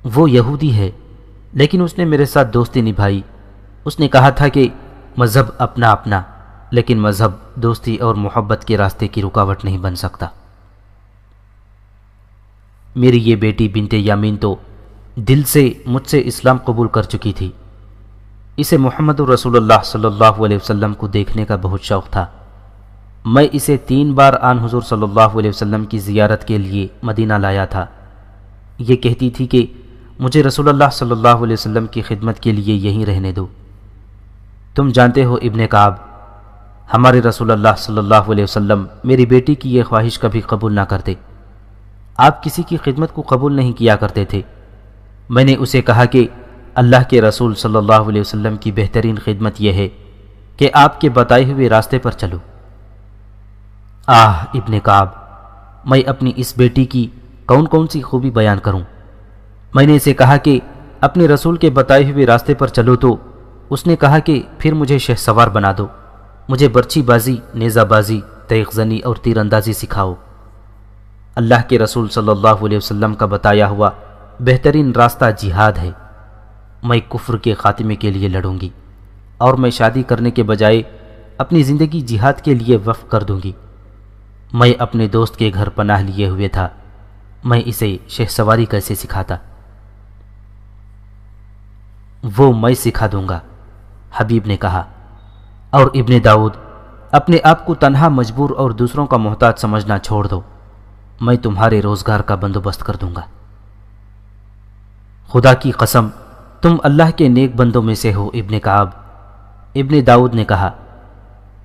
B: وہ یہودی ہے، لیکن اس نے میرے ساتھ دوستی نبھائی۔ اس نے کہا تھا کہ مذہب اپنا اپنا، لیکن مذہب دوستی اور محبت کے راستے کی رکاوٹ نہیں بن سکتا۔ میری یہ بیٹی بنت یامین تو دل سے مجھ سے اسلام قبول کر چکی تھی۔ اسے محمد الرسول اللہ صلی اللہ علیہ وسلم کو دیکھنے کا بہت شوق تھا۔ میں اسے 3 بار آن حضور صلی اللہ علیہ وسلم کی زیارت کے لیے مدینہ لایا تھا۔ یہ کہتی تھی کہ مجھے رسول اللہ صلی اللہ علیہ وسلم کی خدمت کے لیے یہیں رہنے دو۔ تم جانتے ہو ابن کعب، ہمارے رسول اللہ صلی اللہ علیہ وسلم میری بیٹی کی یہ خواہش کبھی قبول نہ کرتے۔ آپ کسی کی خدمت کو قبول نہیں کیا کرتے تھے۔ میں نے اسے کہا کہ اللہ کے رسول صلی اللہ علیہ وسلم کی بہترین خدمت یہ ہے کہ آپ کے بتائے ہوئے راستے پر چلو۔ ابن کعب، میں اپنی اس بیٹی کی کون کون سی خوبی بیان کروں؟ میں نے اسے کہا کہ اپنے رسول کے بتائے ہوئے راستے پر چلو، تو اس نے کہا کہ پھر مجھے شہ سوار بنا دو، مجھے برچی بازی، نیزہ بازی، تیغ زنی اور تیر اندازی سکھاؤ۔ اللہ کے رسول صلی اللہ علیہ وسلم کا بتایا ہوا بہترین راستہ جہاد ہے۔ میں کفر کے خاتمے کے لیے لڑوں گی، اور میں شادی کرنے کے بجائے اپنی زندگی جہاد کے لیے وقف کر دوں گی۔ میں اپنے دوست کے گھر پناہ لیے ہوئے تھا، میں اسے شہ سواری کیسے سکھاتا؟ وہ میں سکھا دوں گا، حبیب نے کہا۔ اور ابن داؤد، اپنے آپ کو تنہا، مجبور اور دوسروں کا محتاج سمجھنا چھوڑ دو، میں تمہارے روزگار کا بندوبست کر دوں گا۔ خدا کی قسم، تم اللہ کے نیک بندوں میں سے ہو ابن کعب، ابن داؤد نے کہا،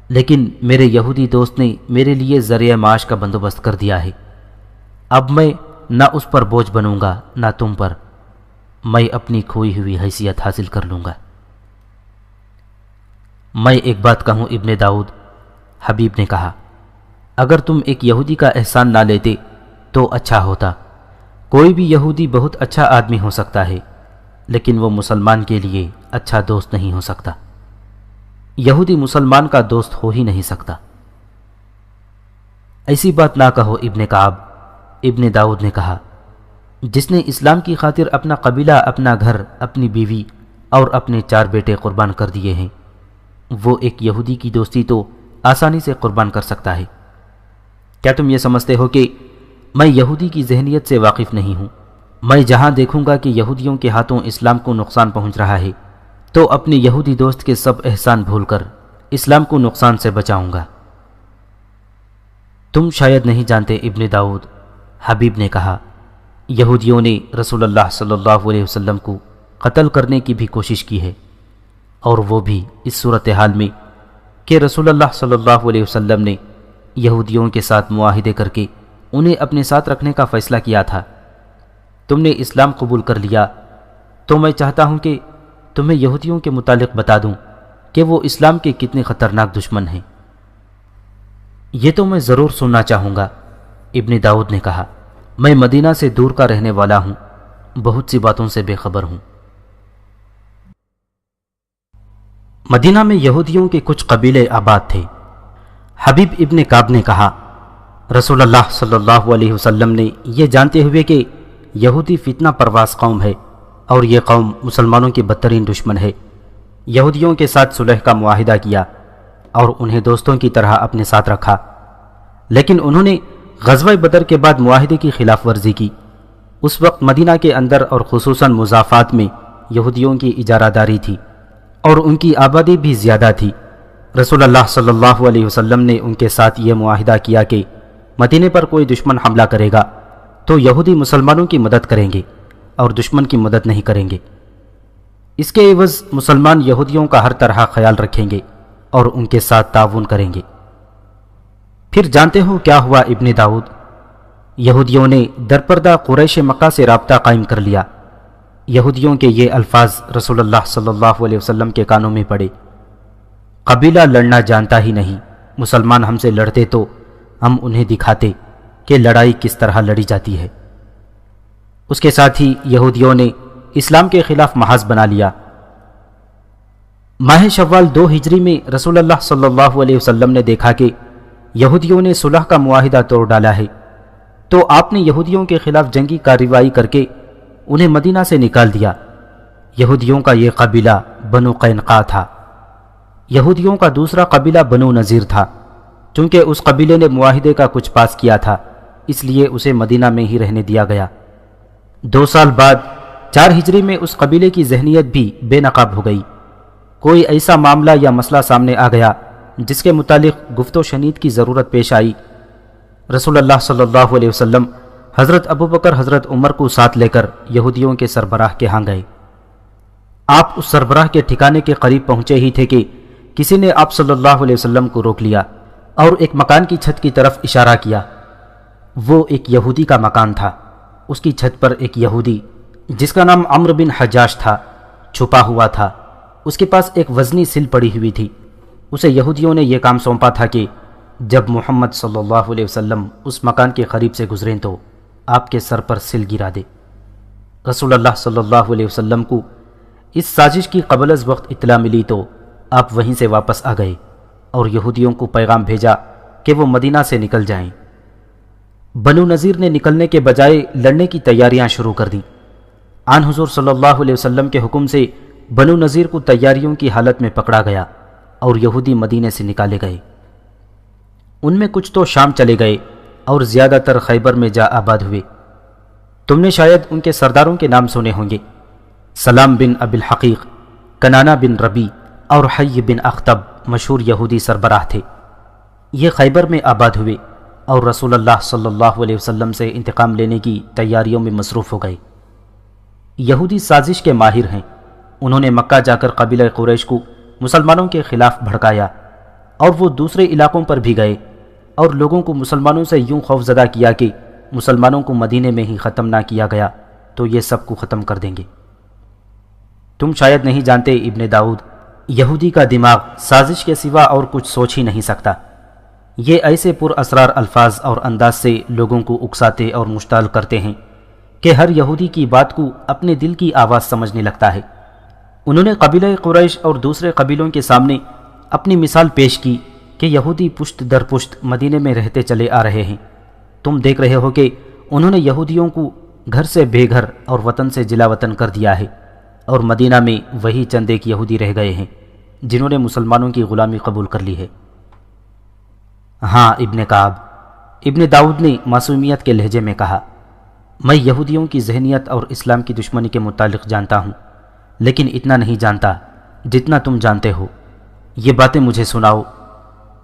B: لیکن میرے یہودی دوست نے میرے لیے ذریعہ معاش کا بندوبست کر دیا ہے۔ اب میں نہ اس پر بوجھ بنوں گا نہ تم پر، میں اپنی کھوئی ہوئی حیثیت حاصل کر لوں گا۔ میں ایک بات کہوں ابن داؤد، حبیب نے کہا، اگر تم ایک یہودی کا احسان نہ لیتے تو اچھا ہوتا۔ کوئی بھی یہودی بہت اچھا آدمی ہو سکتا ہے، لیکن وہ مسلمان کے لیے اچھا دوست نہیں ہو سکتا۔ یہودی مسلمان کا دوست ہو ہی نہیں سکتا۔ ایسی بات نہ کہو ابن کعب، ابن داؤد نے کہا، جس نے اسلام کی خاطر اپنا قبیلہ، اپنا گھر، اپنی بیوی اور اپنے 4 بیٹے قربان کر دیے ہیں، وہ ایک یہودی کی دوستی تو آسانی سے قربان کر سکتا ہے۔ کیا تم یہ سمجھتے ہو کہ میں یہودی کی ذہنیت سے واقف نہیں ہوں؟ میں جہاں دیکھوں گا کہ یہودیوں کے ہاتھوں اسلام کو نقصان پہنچ رہا ہے، تو اپنے یہودی دوست کے سب احسان بھول کر اسلام کو نقصان سے بچاؤں گا۔ تم شاید نہیں جانتے ابن داؤد، حبیب نے کہا، یہودیوں نے رسول اللہ صلی اللہ علیہ وسلم کو قتل کرنے کی بھی کوشش کی ہے، اور وہ بھی اس صورتحال میں کہ رسول اللہ صلی اللہ علیہ وسلم نے یہودیوں کے ساتھ معاہدے کر کے انہیں اپنے ساتھ رکھنے کا فیصلہ کیا تھا۔ تم نے اسلام قبول کر لیا، تو میں چاہتا ہوں کہ تمہیں یہودیوں کے متعلق بتا دوں کہ وہ اسلام کے کتنے خطرناک دشمن ہیں۔ یہ تو میں ضرور سننا چاہوں گا، ابن داؤد نے کہا، میں مدینہ سے دور کا رہنے والا ہوں، بہت سی باتوں سے بے خبر ہوں۔ مدینہ میں یہودیوں کے کچھ قبیلے آباد تھے۔ حبیب ابن کعب نے کہا، رسول اللہ صلی اللہ علیہ وسلم نے یہ جانتے ہوئے کہ یہودی فتنہ پرواز قوم ہے اور یہ قوم مسلمانوں کی بدترین دشمن ہے، یہودیوں کے ساتھ صلح کا معاہدہ کیا اور انہیں دوستوں کی طرح اپنے ساتھ رکھا، لیکن انہوں نے غزوہ بدر کے بعد معاہدے کی خلاف ورزی کی۔ اس وقت مدینہ کے اندر اور خصوصاً مضافات میں یہودیوں کی اجارہ داری تھی اور ان کی آبادی بھی زیادہ تھی۔ رسول اللہ صلی اللہ علیہ وسلم نے ان کے ساتھ یہ معاہدہ کیا کہ مدینے پر کوئی دشمن حملہ کرے گا تو یہودی مسلمانوں کی مدد کریں گے اور دشمن کی مدد نہیں کریں گے۔ اس کے عوض مسلمان یہودیوں کا ہر طرح خیال رکھیں گے اور ان کے ساتھ تعاون کریں گے۔ پھر جانتے ہو کیا ہوا ابن داؤد؟ یہودیوں نے درپردہ قریش مکہ سے رابطہ قائم کر لیا۔ یہودیوں کے یہ الفاظ رسول اللہ صلی اللہ علیہ وسلم کے کانوں میں پڑے، قبیلہ لڑنا جانتا ہی نہیں، مسلمان ہم سے لڑتے تو ہم انہیں دکھاتے کہ لڑائی کس طرح لڑی جاتی ہے۔ اس کے ساتھ ہی یہودیوں نے اسلام کے خلاف محاذ بنا لیا۔ ماہ شوال 2 ہجری میں رسول اللہ صلی اللہ علیہ وسلم نے دیکھا کہ یہودیوں نے صلح کا معاہدہ توڑ ڈالا ہے، تو آپ نے یہودیوں کے خلاف جنگی کارروائی کر کے انہیں مدینہ سے نکال دیا۔ یہودیوں کا یہ قبیلہ بنو قینقاع تھا۔ یہودیوں کا دوسرا قبیلہ بنو نذیر تھا۔ چونکہ اس قبیلے نے معاہدے کا کچھ پاس کیا تھا، اس لیے اسے مدینہ میں ہی رہنے دیا گیا۔ 2 سال بعد 4 ہجری میں اس قبیلے کی ذہنیت بھی بے نقاب ہو گئی۔ کوئی ایسا معاملہ یا مسئلہ سامنے آ گیا جس کے متعلق گفت و شنید کی ضرورت پیش آئی۔ رسول اللہ صلی اللہ علیہ وسلم حضرت ابوبکر حضرت عمر کو ساتھ لے کر یہودیوں کے سربراہ کے ہاں گئے۔ آپ اس سربراہ کے ٹھکانے کے قریب پہنچے ہی تھے کہ کسی نے آپ صلی اللہ علیہ وسلم کو روک لیا اور ایک مکان کی چھت کی طرف اشارہ کیا۔ وہ ایک یہودی کا مکان تھا۔ اس کی چھت پر ایک یہودی جس کا نام عمرو بن حجاج تھا چھپا ہوا تھا۔ اس کے پاس ایک وزنی سل پڑی ہوئی تھی۔ اسے یہودیوں نے یہ کام سونپا تھا کہ جب محمد صلی اللہ علیہ وسلم اس مکان کے قریب سے گزریں تو آپ کے سر پر سل گرا دے۔ رسول اللہ صلی اللہ علیہ وسلم کو اس سازش کی قبل از وقت اطلاع ملی تو آپ وہیں سے واپس آ گئے اور یہودیوں کو پیغام بھیجا کہ وہ مدینہ سے نکل جائیں۔ بنو نذیر نے نکلنے کے بجائے لڑنے کی تیاریاں شروع کر دیں۔ آن حضور صلی اللہ علیہ وسلم کے حکم سے بنو نذیر کو تیاریوں کی حالت میں پکڑا گیا اور یہودی مدینے سے نکالے گئے۔ ان میں کچھ تو شام چلے گئے اور زیادہ تر خیبر میں جا آباد ہوئے۔ تم نے شاید ان کے سرداروں کے نام سنے ہوں گے۔ سلام بن ابی الحقیق، کنانہ بن ربی اور حی بن اخطب مشہور یہودی سربراہ تھے۔ یہ خیبر میں آباد ہوئے اور رسول اللہ صلی اللہ علیہ وسلم سے انتقام لینے کی تیاریوں میں مصروف ہو گئے۔ یہودی سازش کے ماہر ہیں۔ انہوں نے مکہ جا کر قبیلہ قریش کو مسلمانوں کے خلاف بھڑکایا اور وہ دوسرے علاقوں پر بھی گئے اور لوگوں کو مسلمانوں سے یوں خوفزدہ کیا کہ مسلمانوں کو مدینے میں ہی ختم نہ کیا گیا تو یہ سب کو ختم کر دیں گے۔ تم شاید نہیں جانتے ابن داؤد، یہودی کا دماغ سازش کے سوا اور کچھ سوچ ہی نہیں سکتا۔ یہ ایسے پر اسرار الفاظ اور انداز سے لوگوں کو اکساتے اور مشتعل کرتے ہیں کہ ہر یہودی کی بات کو اپنے دل کی آواز سمجھنے لگتا ہے۔ انہوں نے قبیلہ قریش اور دوسرے قبیلوں کے سامنے اپنی مثال پیش کی کہ یہودی پشت در پشت مدینے میں رہتے چلے آ رہے ہیں۔ تم دیکھ رہے ہو کہ انہوں نے یہودیوں کو گھر سے بے گھر اور وطن سے جلا وطن کر دیا ہے، اور مدینہ میں وہی چند ایک یہودی رہ گئے ہیں جنہوں نے مسلمانوں کی غلامی قبول کر لی ہے۔ ہاں ابن کعب، ابن داؤد نے معصومیت کے لہجے میں کہا، میں یہودیوں کی ذہنیت اور اسلام کی دشمنی کے متعلق جانتا ہوں، لیکن اتنا نہیں جانتا جتنا تم جانتے ہو۔ یہ باتیں مجھے سناؤ۔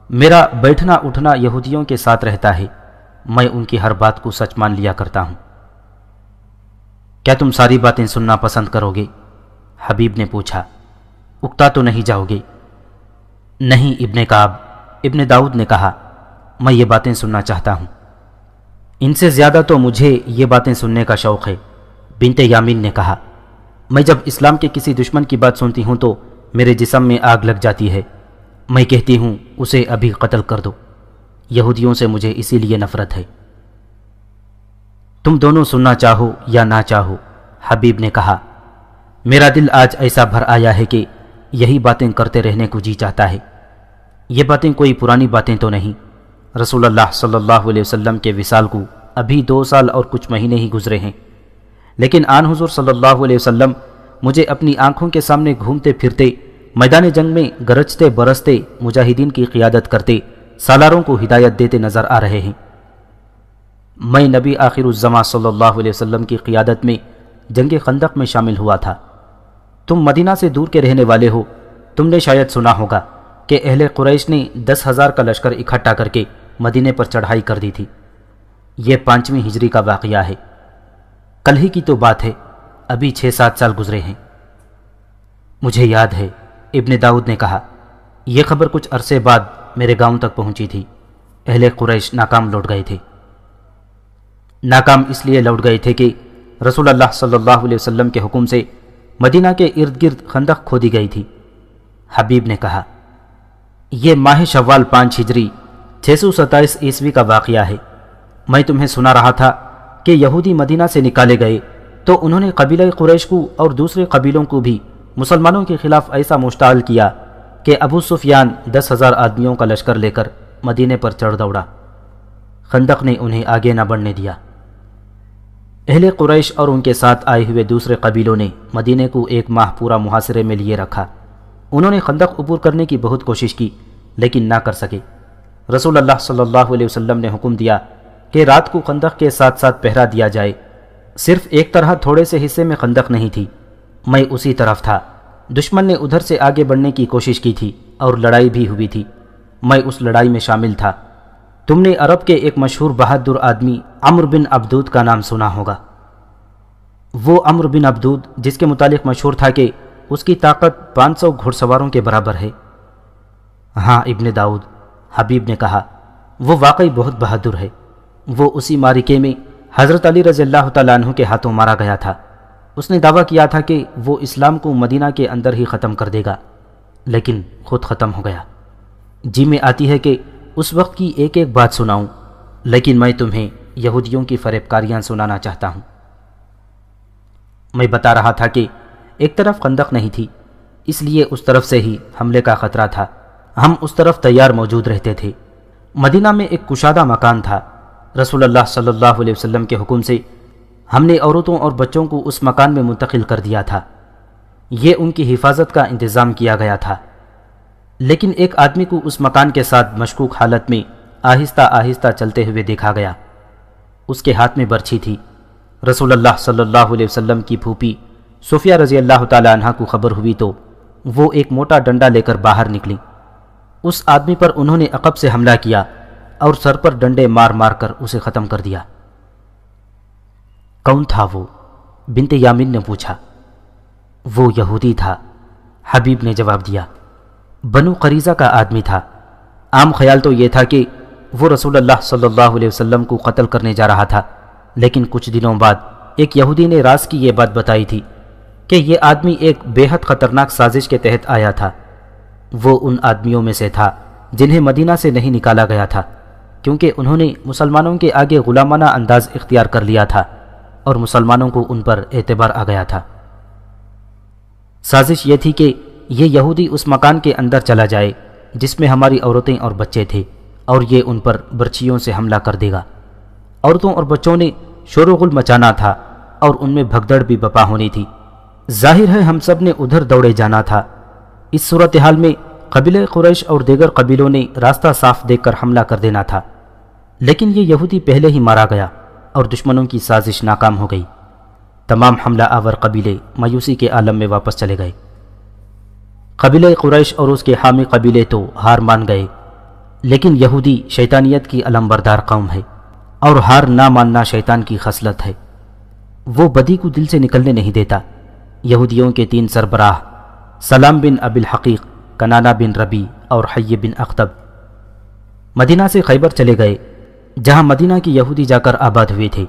B: میرا بیٹھنا اٹھنا یہودیوں کے ساتھ رہتا ہے، میں ان کی ہر بات کو سچ مان لیا کرتا ہوں۔ کیا تم ساری باتیں سننا پسند کرو گے؟ حبیب نے پوچھا۔ اکتا تو نہیں جاؤ گے؟ نہیں ابن کعب، ابن داؤد نے کہا، میں یہ باتیں سننا چاہتا ہوں۔ ان سے زیادہ تو مجھے یہ باتیں سننے کا شوق ہے، بنت یامین نے کہا۔ میں جب اسلام کے کسی دشمن کی بات سنتی ہوں تو میرے جسم میں آگ لگ جاتی ہے۔ میں کہتی ہوں اسے ابھی قتل کر دو۔ یہودیوں سے مجھے اسی لیے نفرت ہے۔ تم دونوں سننا چاہو یا نہ چاہو، حبیب نے کہا، میرا دل آج ایسا بھر آیا ہے کہ یہی باتیں کرتے رہنے کو جی چاہتا ہے۔ یہ باتیں کوئی پرانی باتیں تو نہیں۔ رسول اللہ صلی اللہ علیہ وسلم کے وصال کو ابھی 2 سال اور کچھ مہینے ہی گزرے ہیں، لیکن آن حضور صلی اللہ علیہ وسلم مجھے اپنی آنکھوں کے سامنے گھومتے پھرتے، میدان جنگ میں گرجتے برستے مجاہدین کی قیادت کرتے، سالاروں کو ہدایت دیتے نظر آ رہے ہیں۔ میں نبی آخر الزماں صلی اللہ علیہ وسلم کی قیادت میں جنگ خندق میں شامل ہوا تھا۔ تم مدینہ سے دور کے رہنے والے ہو، تم نے شاید سنا ہوگا کہ اہل قریش نے 10,000 کا لشکر اکٹھا کر کے مدینے پر چڑھائی کر دی تھی۔ یہ 5ویں ہجری کا واقعہ ہے، کل ہی کی تو بات ہے، ابھی 6-7 سال گزرے ہیں۔ مجھے یاد ہے، ابن داؤد نے کہا، یہ خبر کچھ عرصے بعد میرے گاؤں تک پہنچی تھی۔ اہل قریش ناکام لوٹ گئے تھے۔ ناکام اس لیے لوٹ گئے تھے کہ رسول اللہ صلی اللہ علیہ وسلم کے حکم سے مدینہ کے ارد گرد خندق کھودی گئی تھی۔ حبیب نے کہا، یہ ماہ شوال 5 ہجری 627 عیسوی کا واقعہ ہے۔ میں تمہیں سنا رہا تھا کہ یہودی مدینہ سے نکالے گئے تو انہوں نے قبیلہ قریش کو اور دوسرے قبیلوں کو بھی مسلمانوں کے خلاف ایسا مشتعل کیا کہ ابو سفیان 10,000 آدمیوں کا لشکر لے کر مدینے پر چڑھ دوڑا۔ خندق نے انہیں آگے نہ بڑھنے دیا۔ اہل قریش اور ان کے ساتھ آئے ہوئے دوسرے قبیلوں نے مدینے کو 1 ماہ پورا محاصرے میں لیے رکھا۔ انہوں نے خندق عبور کرنے کی بہت کوشش کی لیکن نہ کر سکے۔ رسول اللہ صلی اللہ علیہ وسلم نے حکم دیا کہ رات کو خندق کے ساتھ ساتھ پہرا دیا جائے۔ صرف ایک طرح تھوڑے سے حصے میں خندق نہیں تھی، میں اسی طرف تھا۔ دشمن نے ادھر سے آگے بڑھنے کی کوشش کی تھی اور لڑائی بھی ہوئی تھی، میں اس لڑائی میں شامل تھا۔ تم نے عرب کے ایک مشہور بہادر آدمی عمرو بن عبدود کا نام سنا ہوگا۔ وہ عمرو بن عبدود جس کے متعلق مشہور تھا کہ اس کی طاقت 500 گھڑ سواروں کے برابر ہے۔ ہاں ابن داؤد، حبیب نے کہا، وہ واقعی بہت بہادر ہے۔ وہ اسی معرکے میں حضرت علی رضی اللہ تعالیٰ عنہ کے ہاتھوں مارا گیا تھا۔ اس نے دعویٰ کیا تھا کہ وہ اسلام کو مدینہ کے اندر ہی ختم کر دے گا، لیکن خود ختم ہو گیا۔ جی میں آتی ہے کہ اس وقت کی ایک ایک بات سناؤں، لیکن میں تمہیں یہودیوں کی فریب کاریاں سنانا چاہتا ہوں۔ میں بتا رہا تھا کہ ایک طرف خندق نہیں تھی، اس لیے اس طرف سے ہی حملے کا خطرہ تھا۔ ہم اس طرف تیار موجود رہتے تھے۔ مدینہ میں ایک کشادہ مکان تھا۔ رسول اللہ صلی اللہ علیہ وسلم کے حکم سے ہم نے عورتوں اور بچوں کو اس مکان میں منتقل کر دیا تھا۔ یہ ان کی حفاظت کا انتظام کیا گیا تھا، لیکن ایک آدمی کو اس مکان کے ساتھ مشکوک حالت میں آہستہ آہستہ چلتے ہوئے دیکھا گیا۔ اس کے ہاتھ میں برچھی تھی۔ رسول اللہ صلی اللہ علیہ وسلم کی پھوپھی صفیہ رضی اللہ تعالی عنہ کو خبر ہوئی تو وہ ایک موٹا ڈنڈا لے کر باہر نکلی۔ اس آدمی پر انہوں نے عقب سے حملہ کیا اور سر پر ڈنڈے مار مار کر اسے ختم کر دیا۔ کون تھا وہ؟ بنت یامین نے پوچھا۔ وہ یہودی تھا، حبیب نے جواب دیا۔ بنو قریظہ کا آدمی تھا۔ عام خیال تو یہ تھا کہ وہ رسول اللہ صلی اللہ علیہ وسلم کو قتل کرنے جا رہا تھا، لیکن کچھ دنوں بعد ایک یہودی نے راز کی یہ بات بتائی تھی کہ یہ آدمی ایک بے حد خطرناک سازش کے تحت آیا تھا۔ وہ ان آدمیوں میں سے تھا جنہیں مدینہ سے نہیں نکالا گیا تھا، کیونکہ انہوں نے مسلمانوں کے آگے غلامانہ انداز اختیار کر لیا تھا اور مسلمانوں کو ان پر اعتبار آ گیا تھا۔ سازش یہ تھی کہ یہ یہودی اس مکان کے اندر چلا جائے جس میں ہماری عورتیں اور بچے تھے، اور یہ ان پر برچھیوں سے حملہ کر دے گا۔ عورتوں اور بچوں نے شور و غل مچانا تھا اور ان میں بھگدڑ بھی بپا ہونی تھی۔ ظاہر ہے ہم سب نے ادھر دوڑے جانا تھا۔ اس صورتحال میں قبیلہ قریش اور دیگر قبیلوں نے راستہ صاف دیکھ کر حملہ کر دینا تھا، لیکن یہ یہودی پہلے ہی مارا گیا اور دشمنوں کی سازش ناکام ہو گئی۔ تمام حملہ آور قبیلے مایوسی کے عالم میں واپس چلے گئے۔ قبیلہ قریش اور اس کے حامی قبیلے تو ہار مان گئے، لیکن یہودی شیطانیت کی علم بردار قوم ہے اور ہار نہ ماننا شیطان کی خصلت ہے۔ وہ بدی کو دل سے نکلنے نہیں دیتا۔ یہودیوں کے 3 سربراہ سلام بن ابی الحقیق، کنانہ بن ربی اور حی بن اخطب مدینہ سے خیبر چلے گئے، جہاں مدینہ کی یہودی جا کر آباد ہوئے تھے۔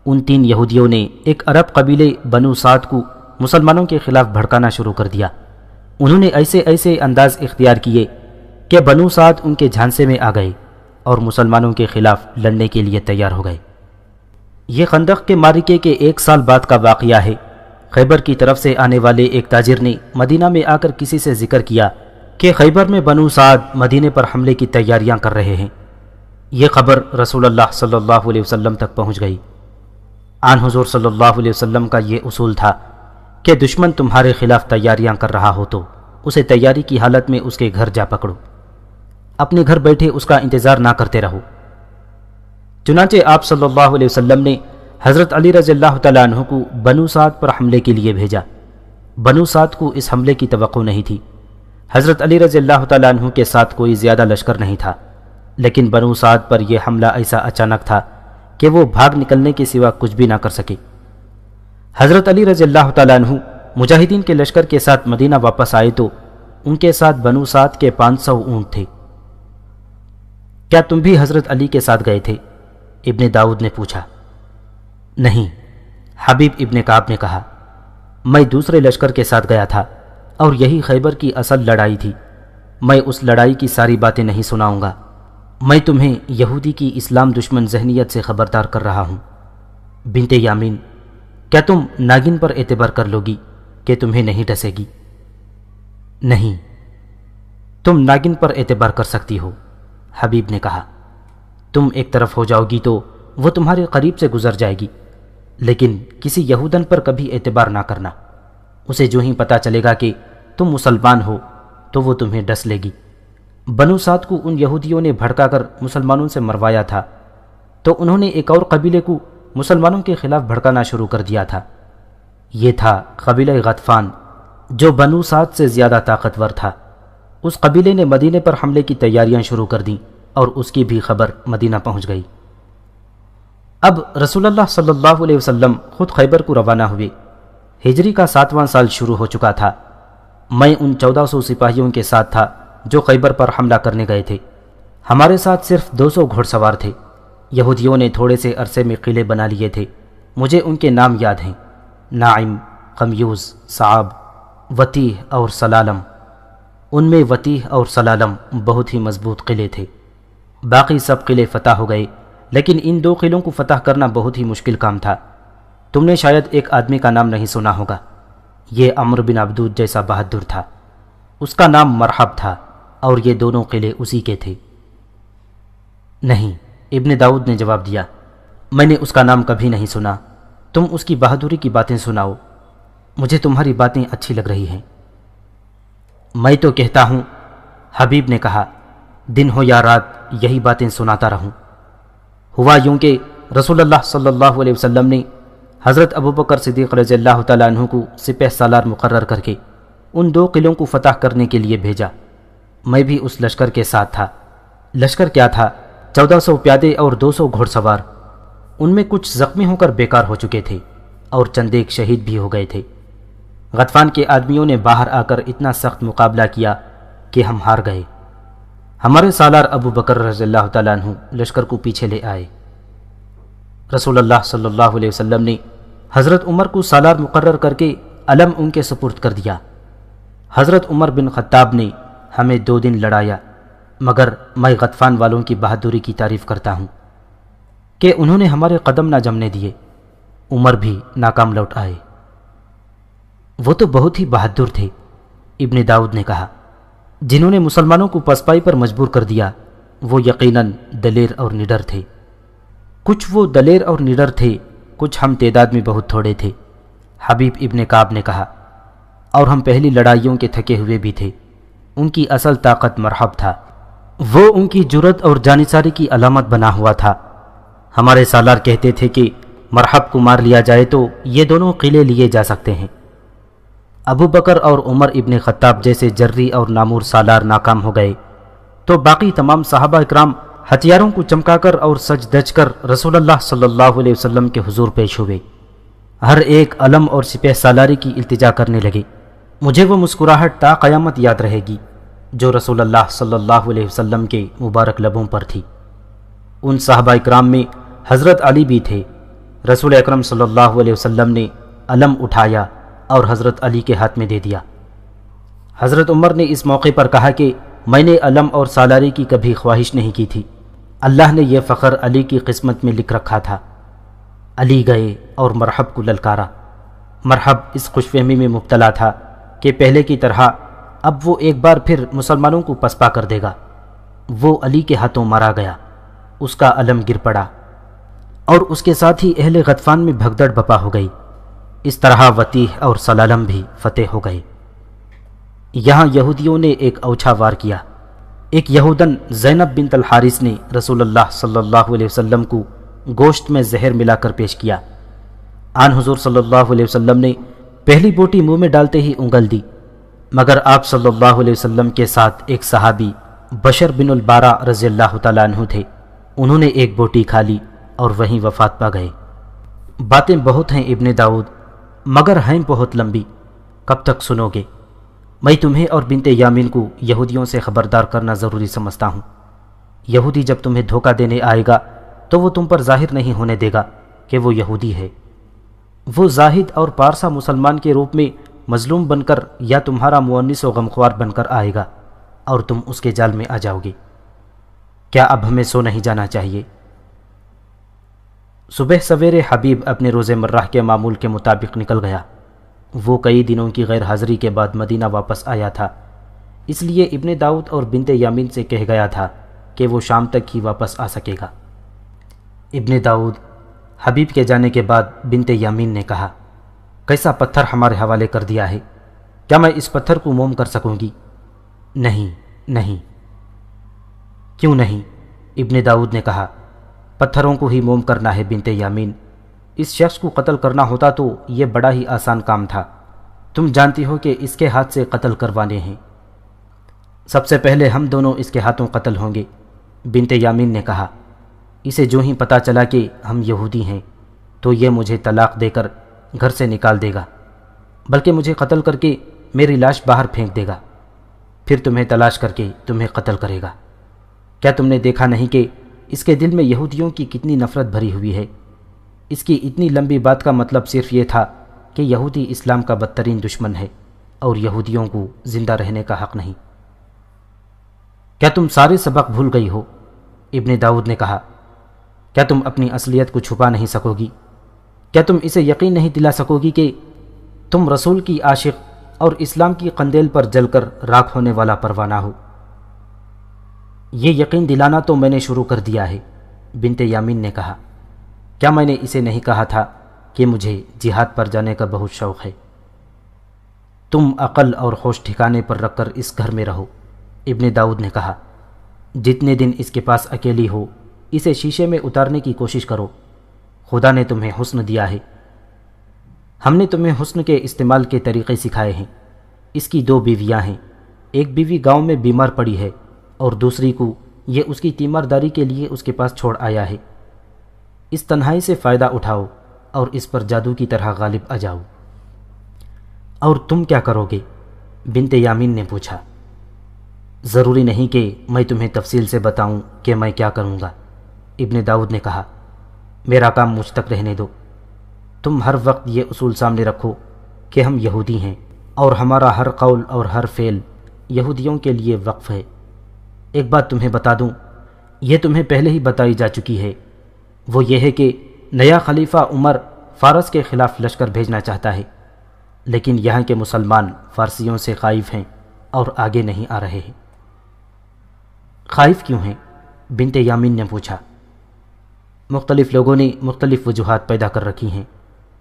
B: ان 3 یہودیوں نے ایک عرب قبیلے بنو سعد کو مسلمانوں کے خلاف بھڑکانا شروع کر دیا۔ انہوں نے ایسے انداز اختیار کیے کہ بنو سعد ان کے جھانسے میں آ گئے اور مسلمانوں کے خلاف لڑنے کے لیے تیار ہو گئے۔ یہ خندق کے معرکے کے 1 سال بعد کا واقعہ ہے۔ خیبر کی طرف سے آنے والے ایک تاجر نے مدینہ میں آ کر کسی سے ذکر کیا کہ خیبر میں بنو سعد مدینے پر حملے کی تیاریاں کر رہے ہیں۔ یہ خبر رسول اللہ صلی اللہ علیہ وسلم تک پہنچ گئی۔ آن حضور صلی اللہ علیہ وسلم کا یہ اصول تھا کہ دشمن تمہارے خلاف تیاریاں کر رہا ہو تو اسے تیاری کی حالت میں اس کے گھر جا پکڑو، اپنے گھر بیٹھے اس کا انتظار نہ کرتے رہو۔ چنانچہ آپ صلی اللہ علیہ وسلم نے حضرت علی رضی اللہ تعالیٰ عنہ کو بنو سعد پر حملے کے لیے بھیجا۔ بنو سعد کو اس حملے کی توقع نہیں تھی۔ حضرت علی رضی اللہ تعالیٰ عنہ کے ساتھ کوئی زیادہ لشکر نہیں تھا، لیکن بنو سعد پر یہ حملہ ایسا اچانک تھا کہ وہ بھاگ نکلنے کے سوا کچھ بھی نہ کر سکے۔ حضرت علی رضی اللہ تعالیٰ عنہ مجاہدین کے لشکر کے ساتھ مدینہ واپس آئے تو ان کے ساتھ بنو سعد کے 500 اونٹ تھے۔ کیا تم بھی حضرت علی کے ساتھ گئے تھے؟ ابن داؤد نے پوچھا۔ نہیں، حبیب ابن کعب نے کہا، میں دوسرے لشکر کے ساتھ گیا تھا اور یہی خیبر کی اصل لڑائی تھی۔ میں اس لڑائی کی ساری باتیں نہیں سناؤں گا، میں تمہیں یہودی کی اسلام دشمن ذہنیت سے خبردار کر رہا ہوں۔ بنت یامین، کیا تم ناگن پر اعتبار کر لو گی کہ تمہیں نہیں ڈسے گی؟ نہیں، تم ناگن پر اعتبار کر سکتی ہو، حبیب نے کہا۔ تم ایک طرف ہو جاؤ گی تو وہ تمہارے قریب سے گزر جائے گی، لیکن کسی یہودن پر کبھی اعتبار نہ کرنا۔ اسے جو ہی پتہ چلے گا کہ تم مسلمان ہو تو وہ تمہیں ڈس لے گی۔ بنو سعد کو ان یہودیوں نے بھڑکا کر مسلمانوں سے مروایا تھا، تو انہوں نے ایک اور قبیلے کو مسلمانوں کے خلاف بھڑکانا شروع کر دیا تھا۔ یہ تھا قبیلہ غطفان، جو بنو سعد سے زیادہ طاقتور تھا۔ اس قبیلے نے مدینے پر حملے کی تیاریاں شروع کر دیں اور اس کی بھی خبر مدینہ پہنچ گئی۔ اب رسول اللہ صلی اللہ علیہ وسلم خود خیبر کو روانہ ہوئے۔ ہجری کا 7واں سال شروع ہو چکا تھا۔ میں ان 1400 سپاہیوں کے ساتھ تھا جو خیبر پر حملہ کرنے گئے تھے۔ ہمارے ساتھ صرف 200 گھوڑ سوار تھے۔ یہودیوں نے تھوڑے سے عرصے میں قلعے بنا لیے تھے۔ مجھے ان کے نام یاد ہیں: ناعم، قمیوز، صعاب، وتیح اور سلالم۔ ان میں وتیح اور سلالم بہت ہی مضبوط قلعے تھے۔ باقی سب قلعے فتح ہو گئے، لیکن ان 2 قلعوں کو فتح کرنا بہت ہی مشکل کام تھا۔ تم نے شاید ایک آدمی کا نام نہیں سنا ہوگا، یہ عمرو بن عبدود جیسا بہادر تھا۔ اس کا نام مرحب تھا اور یہ دونوں قلعے اسی کے تھے۔ نہیں، ابن داؤد نے جواب دیا، میں نے اس کا نام کبھی نہیں سنا۔ تم اس کی بہادری کی باتیں سناؤ، مجھے تمہاری باتیں اچھی لگ رہی ہیں۔ میں تو کہتا ہوں، حبیب نے کہا، دن ہو یا رات یہی باتیں سناتا رہوں۔ ہوا یوں کہ رسول اللہ صلی اللہ علیہ وسلم نے حضرت ابوبکر صدیق رضی اللہ تعالیٰ عنہ کو سپہ سالار مقرر کر کے ان 2 قلعوں کو فتح کرنے کے لیے بھیجا۔ میں بھی اس لشکر کے ساتھ تھا۔ لشکر کیا تھا؟ 1400 پیادے اور 200 گھوڑ سوار۔ ان میں کچھ زخمی ہو کر بیکار ہو چکے تھے اور چند ایک شہید بھی ہو گئے تھے۔ غطفان کے آدمیوں نے باہر آ کر اتنا سخت مقابلہ کیا کہ ہم ہار گئے۔ ہمارے سالار ابو بکر رضی اللہ تعالیٰ عنہ لشکر کو پیچھے لے آئے۔ رسول اللہ صلی اللہ علیہ وسلم نے حضرت عمر کو سالار مقرر کر کے علم ان کے سپرد کر دیا۔ حضرت عمر بن خطاب نے ہمیں 2 دن لڑایا، مگر میں غطفان والوں کی بہادری کی تعریف کرتا ہوں کہ انہوں نے ہمارے قدم نہ جمنے دیے۔ عمر بھی ناکام لوٹ آئے۔ وہ تو بہت ہی بہادر تھے، ابن داؤد نے کہا۔ جنہوں نے مسلمانوں کو پسپائی پر مجبور کر دیا وہ یقیناً دلیر اور نڈر تھے۔ کچھ وہ دلیر اور نڈر تھے، کچھ ہم تعداد میں بہت تھوڑے تھے، حبیب ابن کعب نے کہا، اور ہم پہلی لڑائیوں کے تھکے ہوئے بھی تھے۔ ان کی اصل طاقت مرحب تھا، وہ ان کی جرأت اور جانصاری کی علامت بنا ہوا تھا۔ ہمارے سالار کہتے تھے کہ مرحب کو مار لیا جائے تو یہ دونوں قلعے لیے جا سکتے ہیں۔ ابو بکر اور عمر ابن خطاب جیسے جری اور نامور سالار ناکام ہو گئے تو باقی تمام صحابہ اکرام ہتھیاروں کو چمکا کر اور سج دج کر رسول اللہ صلی اللہ علیہ وسلم کے حضور پیش ہوئے۔ ہر ایک علم اور سپہ سالاری کی التجا کرنے لگے۔ مجھے وہ مسکراہٹ تا قیامت یاد رہے گی جو رسول اللہ صلی اللہ علیہ وسلم کے مبارک لبوں پر تھی۔ ان صحابہ اکرام میں حضرت علی بھی تھے۔ رسول اکرم صلی اللہ علیہ وسلم نے علم اٹھایا اور حضرت علی کے ہاتھ میں دے دیا۔ حضرت عمر نے اس موقع پر کہا کہ میں نے علم اور سالاری کی کبھی خواہش نہیں کی تھی، اللہ نے یہ فخر علی کی قسمت میں لکھ رکھا تھا۔ علی گئے اور مرحب کو للکارا۔ مرحب اس خوش فہمی میں مبتلا تھا کہ پہلے کی طرح
C: اب وہ ایک بار پھر مسلمانوں کو پسپا کر دے گا۔ وہ علی کے ہاتھوں مارا گیا، اس کا علم گر پڑا اور اس کے ساتھ ہی اہل غطفان میں بھگدڑ بپا ہو گئی۔ اس طرح وطیح اور سلالم بھی فتح ہو گئے۔ یہاں یہودیوں نے ایک اوچھا وار کیا۔ ایک یہودن زینب بنت الحارث نے رسول اللہ صلی اللہ علیہ وسلم کو گوشت میں زہر ملا کر پیش کیا۔ آن حضور صلی اللہ علیہ وسلم نے پہلی بوٹی منہ میں ڈالتے ہی انگل دی، مگر آپ صلی اللہ علیہ وسلم کے ساتھ ایک صحابی بشر بن البارہ رضی اللہ تعالیٰ عنہ تھے۔ انہوں نے ایک بوٹی کھا لی اور وہیں وفات پا گئے۔ باتیں بہت ہیں ابن داؤد، مگر ہیں بہت لمبی، کب تک سنو گے؟ میں تمہیں اور بنت یامین کو یہودیوں سے خبردار کرنا ضروری سمجھتا ہوں۔ یہودی جب تمہیں دھوکہ دینے آئے گا تو وہ تم پر ظاہر نہیں ہونے دے گا کہ وہ یہودی ہے۔ وہ زاہد اور پارسا مسلمان کے روپ میں مظلوم بن کر یا تمہارا مونس و غمخوار بن کر آئے گا اور تم اس کے جال میں آ جاؤ گے۔ کیا اب ہمیں سو نہیں جانا چاہیے؟ صبح سویرے حبیب اپنے روز مرہ کے معمول کے مطابق نکل گیا۔ وہ کئی دنوں کی غیر حاضری کے بعد مدینہ واپس آیا تھا، اس لیے ابن داؤد اور بنت یامین سے کہہ گیا تھا کہ وہ شام تک ہی واپس آ سکے گا۔ ابن داؤد حبیب کے جانے کے بعد بنت یامین نے کہا، کیسا پتھر ہمارے حوالے کر دیا ہے، کیا میں اس پتھر کو موم کر سکوں گی؟ نہیں نہیں۔ کیوں نہیں؟ ابن داؤد نے کہا، پتھروں کو ہی موم کرنا ہے بنت یامین۔ اس شخص کو قتل کرنا ہوتا تو یہ بڑا ہی آسان کام تھا، تم جانتی ہو کہ اس کے ہاتھ سے قتل کروانے ہیں۔ سب سے پہلے ہم دونوں اس کے ہاتھوں قتل ہوں گے، بنت یامین نے کہا۔ اسے جو ہی پتہ چلا کہ ہم یہودی ہیں تو یہ مجھے طلاق دے کر گھر سے نکال دے گا، بلکہ مجھے قتل کر کے میری لاش باہر پھینک دے گا، پھر تمہیں تلاش کر کے تمہیں قتل کرے گا۔ کیا تم نے دیکھا نہیں کہ اس کے دل میں یہودیوں کی کتنی نفرت بھری ہوئی ہے؟ اس کی اتنی لمبی بات کا مطلب صرف یہ تھا کہ یہودی اسلام کا بدترین دشمن ہے اور یہودیوں کو زندہ رہنے کا حق نہیں۔ کیا تم سارے سبق بھول گئی ہو؟ ابن داؤد نے کہا، کیا تم اپنی اصلیت کو چھپا نہیں سکو گی؟ کیا تم اسے یقین نہیں دلا سکو گی کہ تم رسول کی عاشق اور اسلام کی قندیل پر جل کر راکھ ہونے والا پروانہ ہو؟ یہ یقین دلانا تو میں نے شروع کر دیا ہے، بنت یامین نے کہا۔ کیا میں نے اسے نہیں کہا تھا کہ مجھے جہاد پر جانے کا بہت شوق ہے؟ تم عقل اور ہوش ٹھکانے پر رکھ کر اس گھر میں رہو، ابن داؤد نے کہا۔ جتنے دن اس کے پاس اکیلی ہو اسے شیشے میں اتارنے کی کوشش کرو، خدا نے تمہیں حسن دیا ہے۔ ہم نے تمہیں حسن کے استعمال کے طریقے سکھائے ہیں۔ اس کی 2 بیویاں ہیں، ایک بیوی گاؤں میں بیمار پڑی ہے اور دوسری کو یہ اس کی تیمارداری کے لیے اس کے پاس چھوڑ آیا ہے۔ اس تنہائی سے فائدہ اٹھاؤ اور اس پر جادو کی طرح غالب آ جاؤ۔ اور تم کیا کرو گے؟ بنت یامین نے پوچھا۔ ضروری نہیں کہ میں تمہیں تفصیل سے بتاؤں کہ میں کیا کروں گا، ابن داؤد نے کہا۔ میرا کام مجھ تک رہنے دو۔ تم ہر وقت یہ اصول سامنے رکھو کہ ہم یہودی ہیں اور ہمارا ہر قول اور ہر فعل یہودیوں کے لیے وقف ہے۔ ایک بات تمہیں بتا دوں، یہ تمہیں پہلے ہی بتائی جا چکی ہے، وہ یہ ہے کہ نیا خلیفہ عمر فارس کے خلاف لشکر بھیجنا چاہتا ہے، لیکن یہاں کے مسلمان فارسیوں سے خائف ہیں اور آگے نہیں آ رہے ہیں۔ خائف کیوں ہیں؟ بنت یامین نے پوچھا۔ مختلف لوگوں نے مختلف وجوہات پیدا کر رکھی ہیں،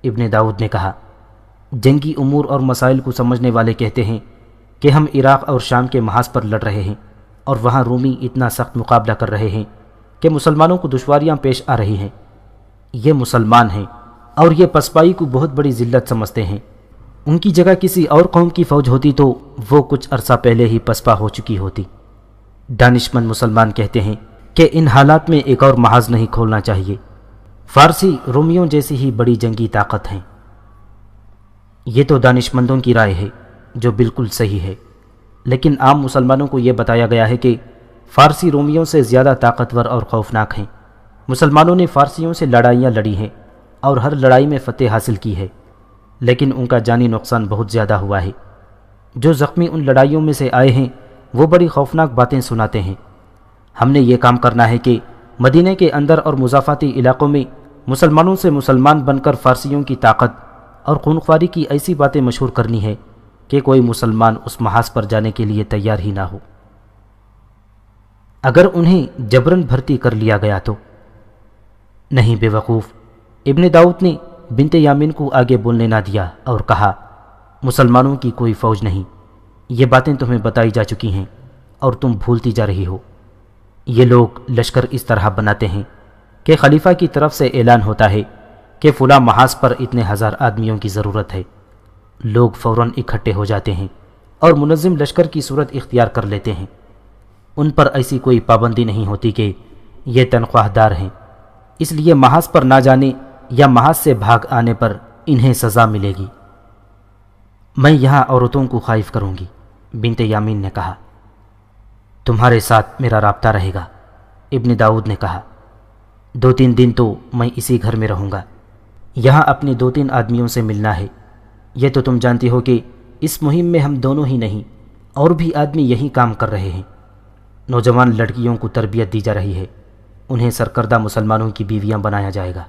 C: ابن داؤد نے کہا۔ جنگی امور اور مسائل کو سمجھنے والے کہتے ہیں کہ ہم عراق اور شام کے محاذ پر لڑ رہے ہیں اور وہاں رومی اتنا سخت مقابلہ کر رہے ہیں کہ مسلمانوں کو دشواریاں پیش آ رہی ہیں۔ یہ مسلمان ہیں اور یہ پسپائی کو بہت بڑی ذلت سمجھتے ہیں۔ ان کی جگہ کسی اور قوم کی فوج ہوتی تو وہ کچھ عرصہ پہلے ہی پسپا ہو چکی ہوتی۔ دانشمند مسلمان کہتے ہیں کہ ان حالات میں ایک اور محاذ نہیں کھولنا چاہیے۔ فارسی رومیوں جیسی ہی بڑی جنگی طاقت ہیں۔ یہ تو دانشمندوں کی رائے ہے جو بالکل صحیح ہے، لیکن عام مسلمانوں کو یہ بتایا گیا ہے کہ فارسی رومیوں سے زیادہ طاقتور اور خوفناک ہیں۔ مسلمانوں نے فارسیوں سے لڑائیاں لڑی ہیں اور ہر لڑائی میں فتح حاصل کی ہے، لیکن ان کا جانی نقصان بہت زیادہ ہوا ہے۔ جو زخمی ان لڑائیوں میں سے آئے ہیں وہ بڑی خوفناک باتیں سناتے ہیں۔ ہم نے یہ کام کرنا ہے کہ مدینہ کے اندر اور مضافاتی علاقوں میں مسلمانوں سے مسلمان بن کر فارسیوں کی طاقت اور خونخواری کی ایسی باتیں مشہور کرنی ہے کہ کوئی مسلمان اس محاذ پر جانے کے لیے تیار ہی نہ ہو۔ اگر انہیں جبراً بھرتی کر لیا گیا تو؟ نہیں بے وقوف، ابن داؤد نے بنت یامین کو آگے بولنے نہ دیا اور کہا، مسلمانوں کی کوئی فوج نہیں، یہ باتیں تمہیں بتائی جا چکی ہیں اور تم بھولتی جا رہی ہو۔ یہ لوگ لشکر اس طرح بناتے ہیں کہ خلیفہ کی طرف سے اعلان ہوتا ہے کہ فلاں محاذ پر اتنے ہزار آدمیوں کی ضرورت ہے، لوگ فوراً اکٹھے ہو جاتے ہیں اور منظم لشکر کی صورت اختیار کر لیتے ہیں۔ ان پر ایسی کوئی پابندی نہیں ہوتی کہ یہ تنخواہ دار ہیں، اس لیے محاذ پر نہ جانے یا محاذ سے بھاگ آنے پر انہیں سزا ملے گی۔ میں یہاں عورتوں کو خائف کروں گی، بنت یامین نے کہا۔ تمہارے ساتھ میرا رابطہ رہے گا، ابن داؤد نے کہا۔ 2-3 دن تو میں اسی گھر میں رہوں گا، یہاں اپنے 2-3 آدمیوں سے ملنا ہے۔ یہ تو تم جانتی ہو کہ اس مہم میں ہم دونوں ہی نہیں اور بھی آدمی یہی کام کر رہے ہیں۔ نوجوان لڑکیوں کو تربیت دی جا رہی ہے، انہیں سرکردہ مسلمانوں کی بیویاں بنایا جائے گا۔